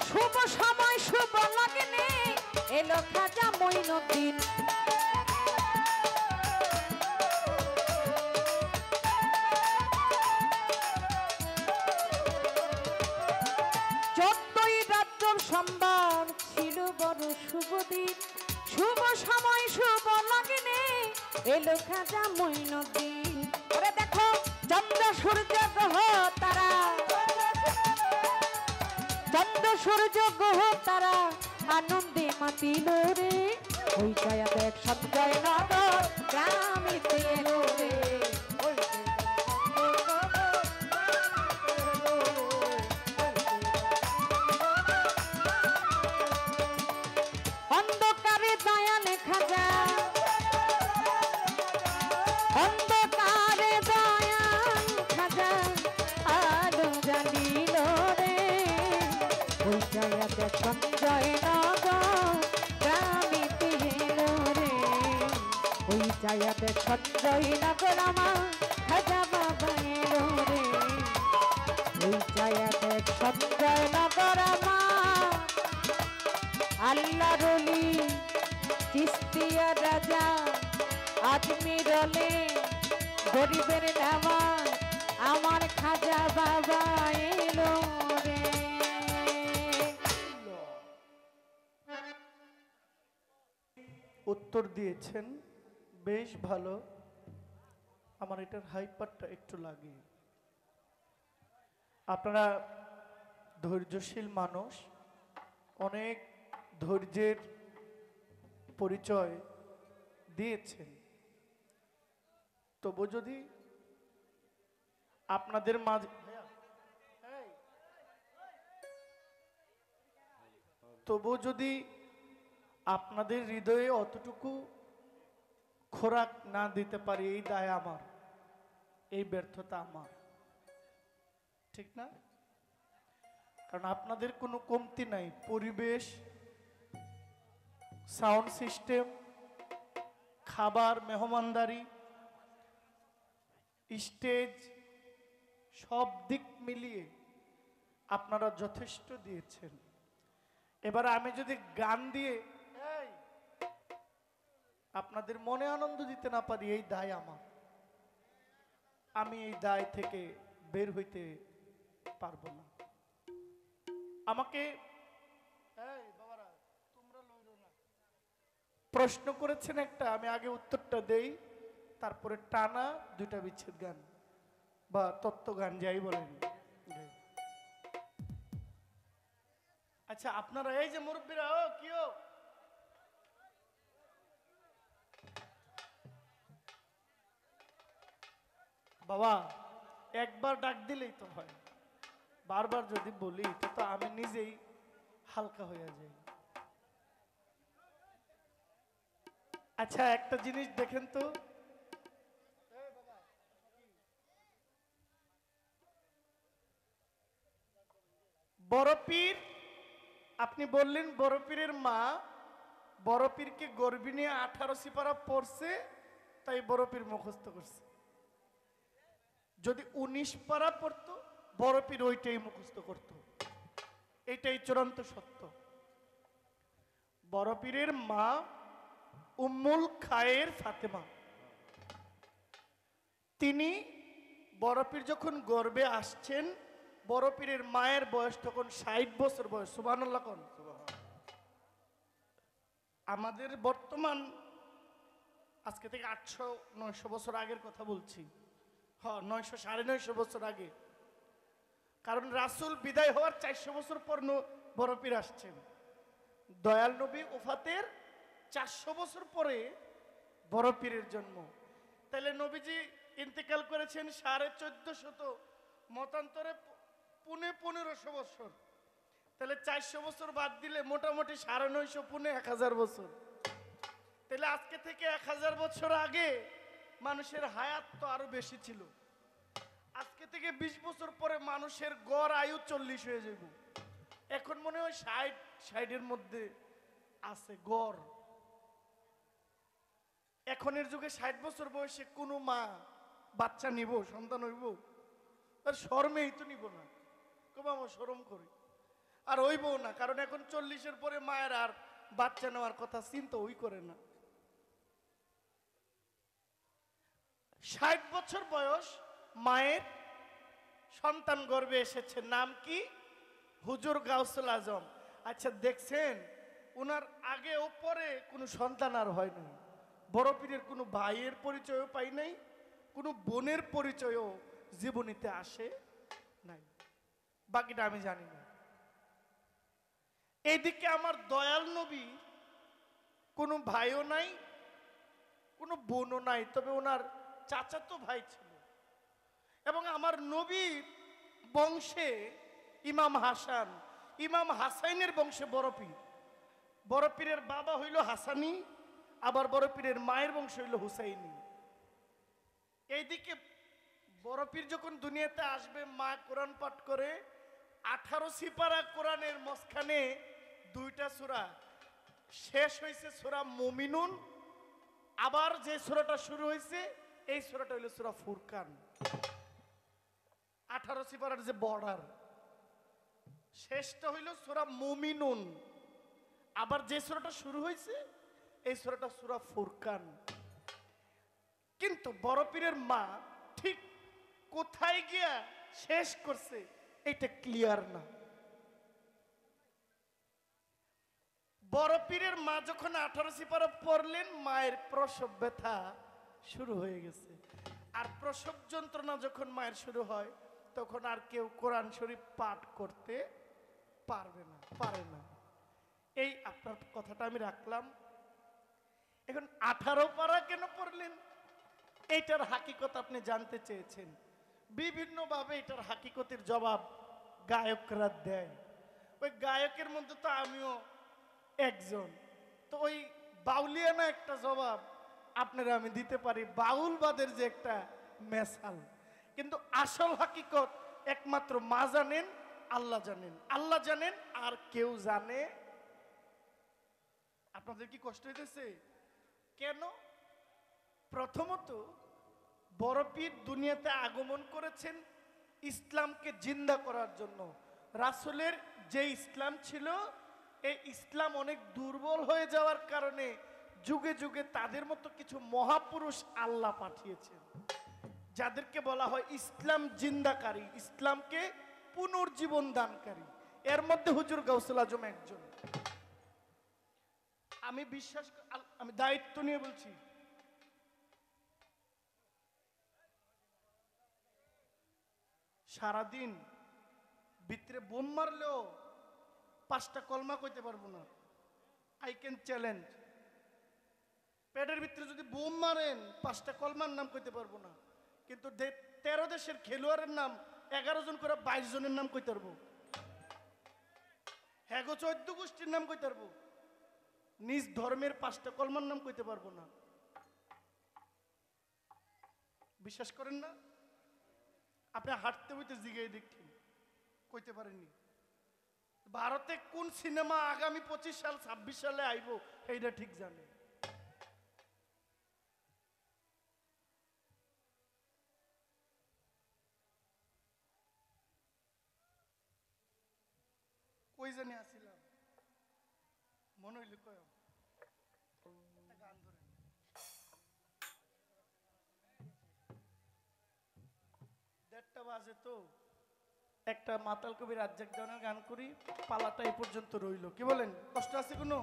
শুভ সময় শুভ লগ্নে এলো খাজা মঈনুদ্দিন। চোদ্দই রজব সোমবার ছিল বড় শুভ দিন, শুভ সময় শুভ লগ্নে এলো খাজা মঈনুদ্দিন। ওরে দেখো চন্দ্র সূর্য গ্রহ তারা, চন্দ্র সূর্য গ্রহ তারা আনন্দে মাতিল রে, ওই ছায়া দেখ সঞ্জয় নগর গ্রামেতে এলো রে। অন্ধকারে দয়ালে খাজা, অন্ধকারে দয়াল খাজা আলো জ্বালিল রে, ওই ছায়াতে সঞ্জয় নগর গ্রামেতে এলো রে, ওই ছায়াতে সঞ্জয় নগর আমার খাজা বাবা এলো রে, ওই ছায়াতে সঞ্জয় নগর আমার আল্লাহর ওলি চিস্তিয়া রাজা আজমির ওলি গরিবের নামাজ আমার খাজা বাবা এলো রে। উত্তর দিয়েছেন বেশ ভালো, আমার এটার হাইপারটা একটু লাগে। আপনারা ধৈর্যশীল মানুষ, অনেক ধৈর্যের পরিচয় দিয়েছেন, তবু যদি আপনাদের মাঝে তবু যদি আপনাদের হৃদয়ে অতটুকু খোরাক না দিতে পারি, এই দায় আমার, এই ব্যর্থতা আমার, ঠিক না? কারণ আপনাদের কোনো কমতি নাই, পরিবেশ, সাউন্ড সিস্টেম, খাবার, মেহমানদারি, স্টেজ, সব দিক মিলিয়ে আপনারা যথেষ্ট দিয়েছেন। এবার আমি যদি গান দিয়ে আপনাদের মনে আনন্দ দিতে না পারি, এই দায় আমার, আমি এই দায় থেকে বের হইতে পারবো না। আমাকে প্রশ্ন করেছেন একটা, আমি আগে উত্তরটা দেই, তারপরে টানা দুইটা বিচ্ছেদ গান বা তত্ত্ব গান যাই বলেন। আচ্ছা, আপনারা এই যে মুরব্বীরা, ও কিও বাবা, একবার ডাক দিলেই তো হয়, বারবার যদি বলি এটা তো আমি নিজেই হালকা হয়ে যাই। আচ্ছা, একটা জিনিস দেখেন তো, বড় পীর, আপনি বললেন বড় পীরের মা বড় পীরকে গর্ভিণী 18 সিপারা পড়ছে, তাই বড় পীর মুখস্থ করছে। যদি 19 পারা পড়তো, বড় পীর ওইটাই মুখস্থ করত। এটাই চূড়ান্ত সত্য। বড় পীরের মা উম্মুল খায়ের ফাতেমা, তিনি বড় পীর যখন গর্ভে আসছেন, বড় পীরের মায়ের বয়স তখন 60 বছর বয়স। সুবহানাল্লাহ কোন। আমাদের বর্তমান আজকে থেকে 800-900 বছর আগের কথা বলছি, হ্যাঁ 900 950 বছর আগে। কারণ রাসূল বিদায় হওয়ার 400 বছর পর বড় পীর আসছেন। দয়াল নবী ওফাতের 400 বছর পরে বড় পীরের জন্ম। তাহলে নবীজি ইন্তেকাল করেছেন 1450 মতান্তরে 1500 বছর। তাহলে 400 বছর বাদ দিলে মোটামুটি 950 পুনে 1000 বছর। তাহলে আজকে থেকে 1000 বছর আগে মানুষের হায়াত তো আরো বেশি ছিল। আজকে থেকে 20 বছর পরে মানুষের গড় আয়ু 40 হয়ে যাব। এখন মনে হয় 60-60 মধ্যে আছে গড়। এখনের যুগে 60 বছর বয়সে কোনো মা বাচ্চা নিব, সন্তান হইব, আর শরমেই তো নিব না, কবে আমার শরম করি, আর হইবও না। কারণ এখন 40-এর পরে মায়ের আর বাচ্চা নেওয়ার কথা চিন্তা ওই করে না। 60 বছর বয়স মায়ের সন্তান গর্ভে এসেছে, নাম কি? হুজুর গাউসুল আজম। আচ্ছা দেখছেন, ওনার আগে ও পরে কোনো সন্তান আর হয় নাই। বড় পীরের কোনো ভাইয়ের পরিচয়ও পাই নাই, কোনো বোনের পরিচয়ও জীবনীতে আসে নাই। বাকিটা আমি জানি না। এইদিকে আমার দয়াল নবী কোনো ভাইও নাই, কোনো বোনও নাই, তবে ওনার চাচাতো ভাই ছিল। এবং আমার নবীর বংশে ইমাম হাসান, ইমাম হাসাইনের বংশে বড় পীর। বড় পীরের বাবা হইল হাসানি, আবার বড় পীরের মায়ের বংশ হইল হুসাইনি। এইদিকে বড় পীর যখন দুনিয়াতে আসবে, মা কোরআন পাঠ করে 18 সিপারা কোরআনের মাঝখানে 2টা সূরা শেষ হয়েছে সূরা মুমিনুন, আবার যে সূরাটা শুরু হয়েছে এই সূরাটা হইল সূরা ফুরকান। 18 সিপারার যে বর্ডার, শেষটা হইল সূরা মুমিনুন, আবার যে সূরাটা শুরু হয়েছে এই সূরাটা সূরা ফুরকান। কিন্তু বড় পীরের মা ঠিক কোথায় গিয়া শেষ করছে এটা ক্লিয়ার না। বড় পীরের মা যখন 18 সিপারা পড়লেন, মায়ের প্রসব ব্যথা শুরু হয়ে গেছে। আর প্রসব যন্ত্রণা যখন মায়ের শুরু হয়, তখন আর কেউ কোরআন শরীফ পাঠ করতে পারে না। এই আপনার কথাটা আমি রাখলাম। এখন 18 পারা কেন পড়লেন, এইটার হাকিকত আপনি জানতে চেয়েছেন। বিভিন্নভাবে এটার হাকিকতের জবাব গায়করা দেয়। ওই গায়কের মধ্যে তো আমিও একজন। তো ওই বাউলিয়ানা একটা জবাব আপনারা আমি দিতে পারি, বাউলবাদের যে একটা মেসাল। কিন্তু আসল হাকিকত একমাত্র মা জানেন, আল্লাহ জানেন, আল্লাহ জানেন, আর কেউ জানে। আপনাদের কি কষ্ট হইতেছে? কেন? প্রথমত বড় পীর দুনিয়াতে আগমন করেছেন ইসলামকে জিন্দা করার জন্য। রাসূলের যে ইসলাম ছিল, এই ইসলাম অনেক দুর্বল হয়ে যাওয়ার কারণে যুগে যুগে তাদের মতো কিছু মহাপুরুষ আল্লাহ পাঠিয়েছেন, যাদেরকে বলা হয় ইসলাম জিন্দাকারী, ইসলামকে পুনর্জীবন দানকারী। এর মধ্যে হুজুর গাউসুল আজম একজন। আমি আমি দায়িত্ব নিয়ে বলছি, সারাদিন ভিতরে বোম মারলেও 5টা কলমা কইতে পারবো না। I can challenge. পেটের ভিতরে যদি বোম মারেন 5টা কলমার নাম কইতে পারবো না, কিন্তু 13 দেশের খেলোয়াড়ের নাম 11 জন করে 22 জনের নাম কইতে পারবো। হ্যাঁ গো, 14 গোষ্ঠীর নাম কইতে পারবো, নিজ ধর্মের 5টা কলমার নাম কইতে পারবো না। বিশ্বাস করেন না? আপনি হাঁটতে বইতে জিগাই দেখছেন, কইতে পারেননি। ভারতে কোন সিনেমা আগামী 25 সাল 26 সালে আইব এইটা ঠিক জানে। কই জানি আসিলাম, মনে হইলে কয় গান ধরে 1:30 বাজে, তো একটা মাতাল কবি রাজ্জাক দেওয়ানের গান করি, পালাটা এই পর্যন্ত রইল। কি বলেন, কষ্ট আছে কোনো?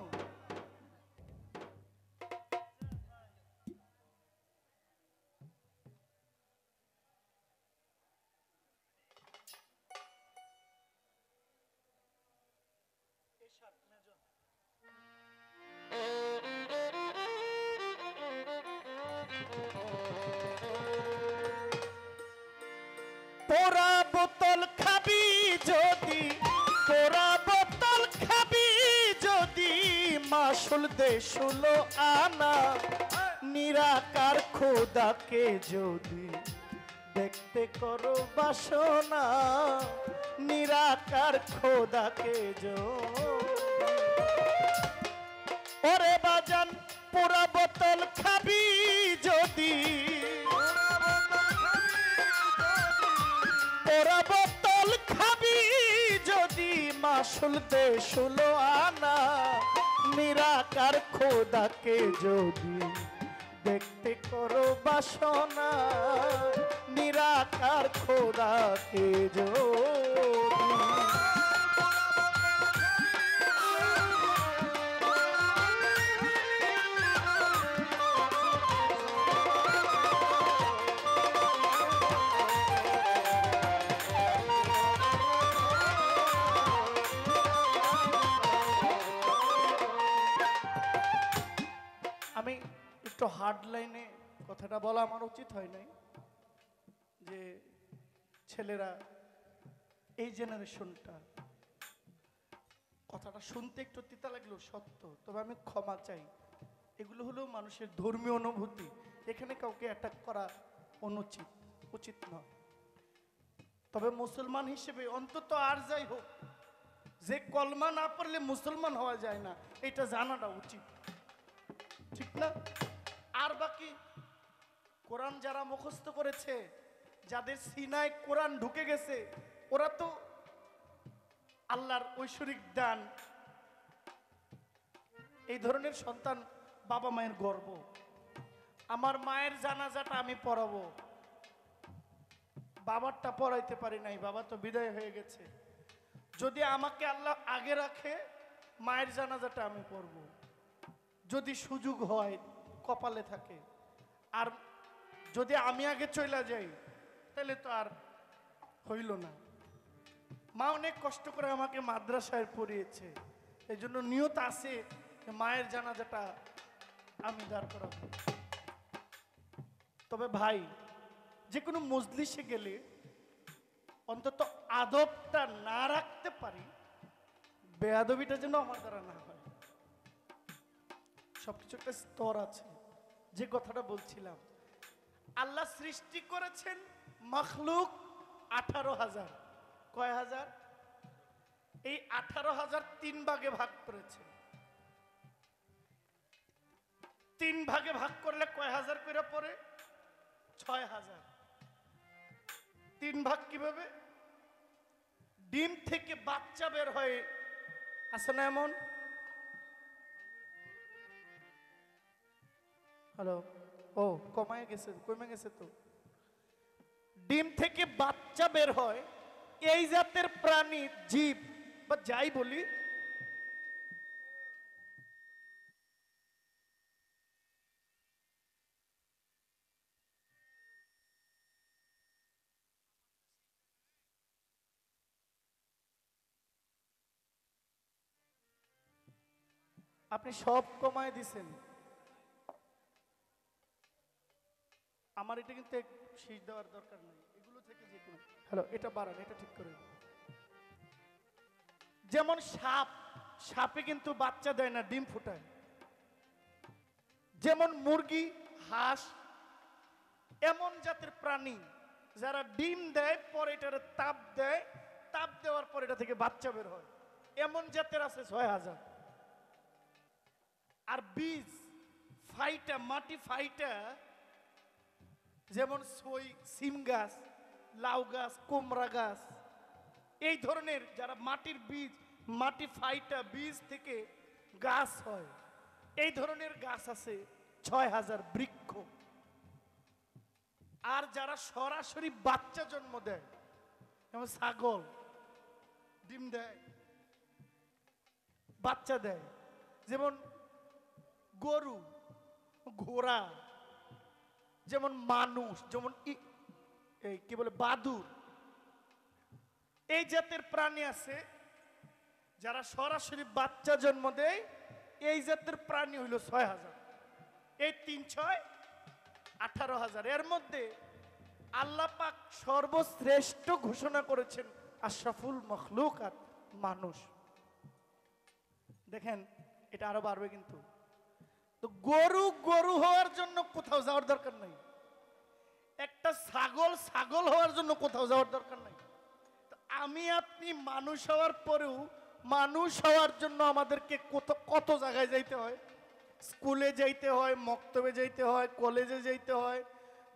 মাসুল দে 16 আনা, নিরাকার খোদাকে যদি দেখতে করো বাসনা, নিরাকার খোদাকে ওরে বাজান পুরা বোতল খাবি যদি, পুরা বোতল খাবি যদি, মাসুল দে 16 আনা, নিরাকার খোদাকে যদি দেখতে করো বাসনা, নিরাকার খোদাকে যদি। আমি একটু হার্ড লাইনে কথাটা বলা আমার উচিত হয় নাই, যে ছেলেরা এই জেনারেশনটা কথাটা শুনতে একটু তিতা লাগলেও সত্য, তবে আমি ক্ষমা চাই। এগুলো হলো মানুষের ধর্মীয় অনুভূতি, এখানে কাউকে অ্যাটাক করা অনুচিত, উচিত নয়। তবে মুসলমান হিসেবে অন্তত আর যাই হোক, যে কলমা না পড়লে মুসলমান হওয়া যায় না, এটা জানাটা উচিত, ঠিক না? আর বাকি কোরআন যারা মুখস্থ করেছে, যাদের সিনায় কোরআন ঢুকে গেছে, ওরা তো আল্লাহর ঐশ্বরিক দান। এই ধরনের সন্তান বাবা মায়ের গর্ব। আমার মায়ের জানাজাটা আমি পড়াবো, বাবারটা পড়াইতে পারি নাই, বাবা তো বিদায় হয়ে গেছে। যদি আমাকে আল্লাহ আগে রাখে, মায়ের জানাজাটা আমি পড়ব, যদি সুযোগ হয়, কপালে থাকে। আর যদি আমি আগে চলে যাই, তাহলে তো আর হইল না। মা অনেক কষ্ট করে আমাকে মাদ্রাসায় পড়িয়েছে, এই জন্য নিয়ত আছে মায়ের জানাজাটা আমি দাঁড় করাবো। তবে ভাই, যে কোনো মজলিসে গেলে অন্তত আদবটা না রাখতে পারি, বেয়াদবিটা যেন আমার দ্বারা না হয়। সবকিছু একটা স্তর আছে। যে কথাটা বলছিলাম, আল্লাহ সৃষ্টি করেছেন মখলুক 18,000। কয় হাজার? এই 18,000 3 ভাগে ভাগ করেছেন। 3 ভাগে ভাগ করলে কয় হাজার করে পড়ে? 6,000। 3 ভাগ কিভাবে? ডিম থেকে বাচ্চা বের হয়, আছে না এমন? হ্যালো, ও কমে গেছে তো। ডিম থেকে বাচ্চা বের হয়, এই জাতের প্রাণী, জীব বা যাই বলি, আপনি সব কমায় দিছেন। আমার এটা কিন্তু শীষ দেওয়ার দরকার নেই, এগুলো থেকে যে কোনো। হ্যালো, এটা বাড়ান, এটা ঠিক করে। যেমন সাপ, সাপে কিন্তু বাচ্চা দেয় না, ডিম ফুটায়। যেমন মুরগি, হাঁস, এমন জাতের প্রাণী যারা ডিম দেয়, পরে এটার তাপ দেয়, তাপ দেওয়ার পর এটা থেকে বাচ্চা বের হয়, এমন জাতের আছে 6,000। আর বীজ ফাইটা, মাটি ফাইটা, যেমন সই, সিম গাছ, লাউ গাছ, কুমড়া গাছ, এই ধরনের যারা মাটির বীজ, মাটি ফাইটা বীজ থেকে গাছ হয়, এই ধরনের গাছ আছে 6,000 বৃক্ষ। আর যারা সরাসরি বাচ্চা জন্ম দেয়, যেমন ছাগল ডিম দেয়, বাচ্চা দেয়, যেমন গরু, ঘোড়া, যেমন মানুষ, যেমন এই কি বলে বাদুর, এই জাতের প্রাণী আছে যারা সরাসরি বাচ্চা জন্ম দেয়, এই জাতের প্রাণী হইল 6,000। এই 3 6 18,000। এর মধ্যে আল্লাহ পাক সর্বশ্রেষ্ঠ ঘোষণা করেছেন আশরাফুল মখলুকাত, মানুষ। দেখেন, এটা আরো বাড়বে কিন্তু। তো গরু গরু হওয়ার জন্য কোথাও যাওয়ার দরকার নাই, একটা ছাগল ছাগল হওয়ার জন্য কোথাও যাওয়ার দরকার নাই। তো আমি আপনি মানুষ হওয়ার পরেও মানুষ হওয়ার জন্য আমাদেরকে কত কত জায়গায় যাইতে হয়, স্কুলে যাইতে হয়, মক্তবে যাইতে হয়, কলেজে যাইতে হয়,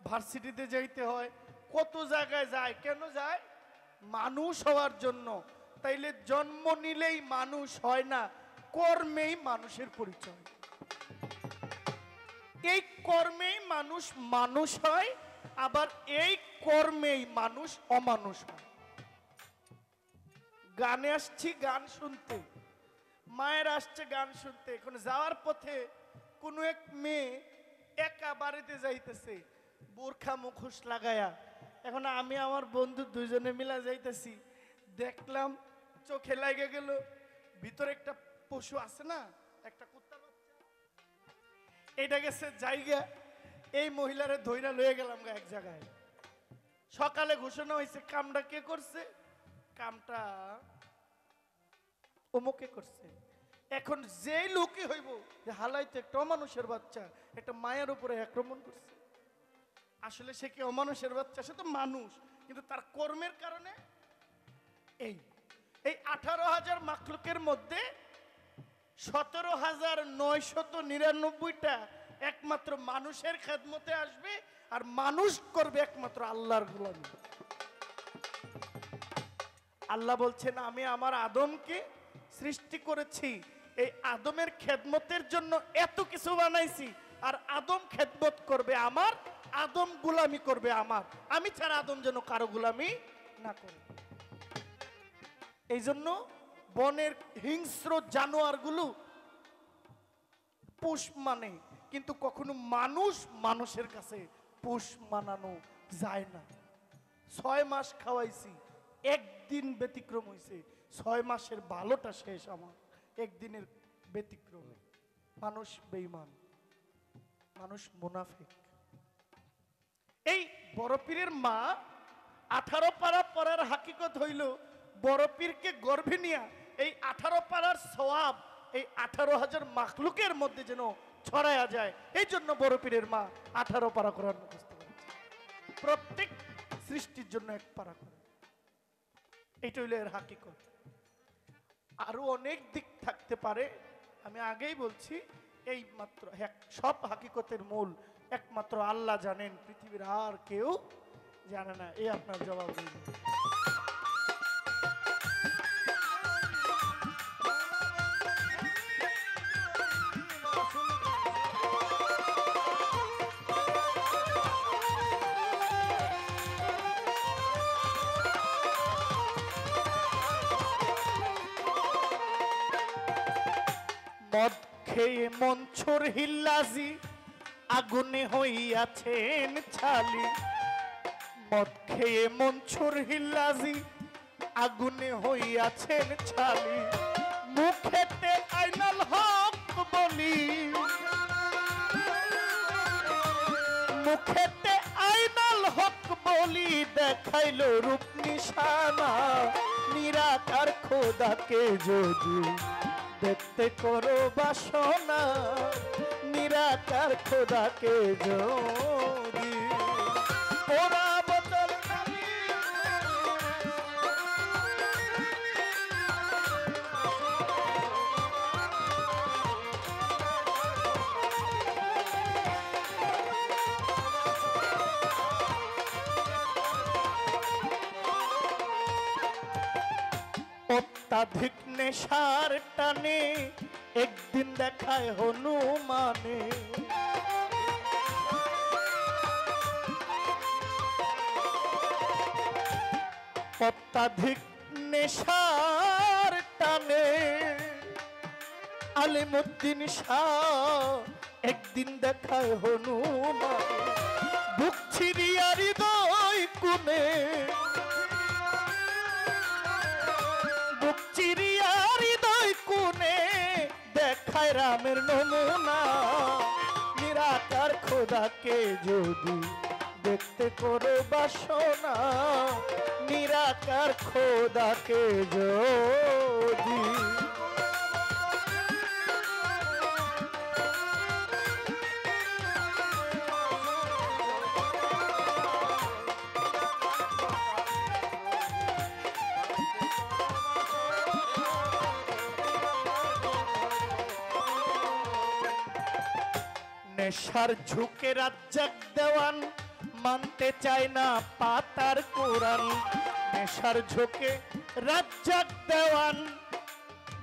ভার্সিটিতে যাইতে হয়, কত জায়গায় যায়। কেন যায়? মানুষ হওয়ার জন্য। তাইলে জন্ম নিলেই মানুষ হয় না, কর্মেই মানুষের পরিচয়। এই কর্মেই মানুষ মানুষ হয়, আবার এই কর্মেই মানুষ অমানুষ হয়। গানে আসছি গান শুনতে, মায়ের আসছে গান শুনতে। এখন যাওয়ার পথে কোনো এক মেয়ে একা বাড়িতে যাইতেছে বোরখা মুখোশ লাগায়া। এখন আমি আমার বন্ধু দুইজনে মিলা যাইতেছি, দেখলাম চোখে লাগে গেল ভিতরে একটা পশু আছে না, একটা কুত্তার বাচ্চা, এটা গেছে জায়গা। এই মহিলারে ধইরা লয়ে গেলাম এক জায়গায়। সকালে ঘোষণা হয়েছে কামটা কে করছে, কামটা অমুকে করছে। এখন যেই লোকই হইব যে হালাইতে একটা অমানুষের বাচ্চা একটা মায়ের উপরে আক্রমণ করছে, আসলে সে কি অমানুষের বাচ্চা? সে তো মানুষ, কিন্তু তার কর্মের কারণে এই 18,000 মাখলুকের মধ্যে 17,999টা একমাত্র মানুষের খেদমতে আসবে, আর মানুষ করবে একমাত্র আল্লাহর গোলামি। আল্লাহ বলছেন আমি আমার আদমকে সৃষ্টি করেছি এই আদমের খেদমতের জন্য, এত কিছু বানাইছি, আর আদম খেদমত করবে আমার, আদম গোলামি করবে আমার, আমি ছাড়া আদম যেন কারো গোলামি না করে। এই জন্য বনের হিংস্র জানোয়ারগুলো পোষ মানে, কিন্তু কখনো মানুষ মানুষের কাছে পোষ মানানো যায় না। 6 মাস খাওয়াইছি, একদিন ব্যতিক্রম হয়েছে, 6 মাসের ভালোটা শেষ আমার একদিনের ব্যতিক্রমে। মানুষ বেঈমান, মানুষ মুনাফিক। এই বড় পীরের মা 18 পারা পড়ার হাকিকত হইল বড় পীরকে গর্ভে নিয়া এই 18 পারার সওয়াব এই 18,000 মাখলুকের মধ্যে যেন ছড়ায়া যায়। এই জন্য বড় পীরের মা 18 পারা কোরআন মুখস্থ করেছে, প্রত্যেক সৃষ্টির জন্য 1 পারা করে। এটা হইল এর হাকিকত। আরো অনেক দিক থাকতে পারে, আমি আগেই বলছি। এই মাত্র সব হাকিকতের মূল একমাত্র আল্লাহ জানেন, পৃথিবীর আর কেউ জানে না। এই আপনার জবাব দিন। মদ খেয়ে মনছুর হিল্লাজি আগুনে হইয়াছেন ছালি, মদ খেয়ে মনছুর হিল্লাজি আগুনে হইয়াছেন ছালি, মুখেতে আইনাল হক বলি, মুখেতে আইনাল হক বলি দেখাইল রূপ নিশানা, নিরাকার খোদাকে যদি দেখতে করো বাসনা, নিরাকার খোদাকে যদি ওরা বদল অত্যাধিক নেশার টানে একদিন দেখায় হনুমানে, অত্যাধিক নেশার টানে আলিমুদ্দিন শাহ একদিন দেখায় হনুমানে, বুক ছিড়িয়া হৃদয় কোণে, বুক চিরিয়া হৃদয় কোণে দেখায় রামের নমুনা, নিরাকার খোদাকে যদি দেখতে করো বাসনা, নিরাকার খোদাকে যদি নেশার ঝুঁকে রাজ্জাক দেওয়ান মানতে চায় না পাতার কোরআন। নেশার ঝুঁকে রাজ্জাক দেওয়ান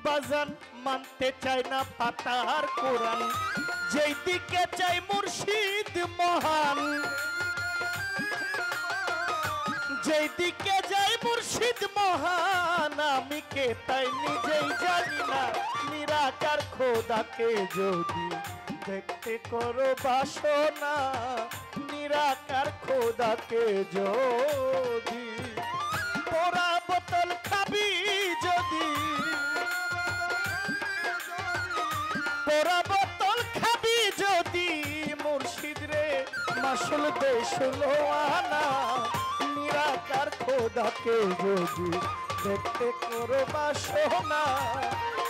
বাজান মানতে চায় না পাতার কোরআন। যেই দিকে চাই মুর্শিদ মহান, যেই দিকে যাই মুর্শিদ মহান, আমি কে তাই নিজেই জানি না। নিরাকার খোদাকে যদি দেখতে করো বাসনা, নিরাকার খোদাকে যদি পোড়া বোতল খাবি যদি, পোড়া বোতল খাবি যদি, মুর্শিদ রে মাসুল দেশুলো আনা। নিরাকার খোদাকে যদি দেখতে করো বাসনা,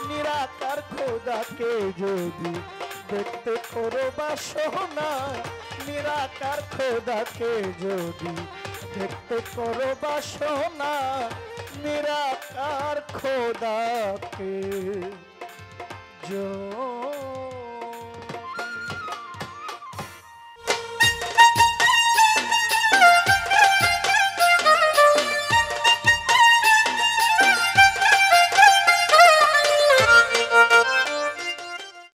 নিরাকার খোদাকে যদি দেখতে করো বাসনা, নিরাকার খোদাকে যদি দেখতে করো বাসনা, নিরাকার খোদাকে যদি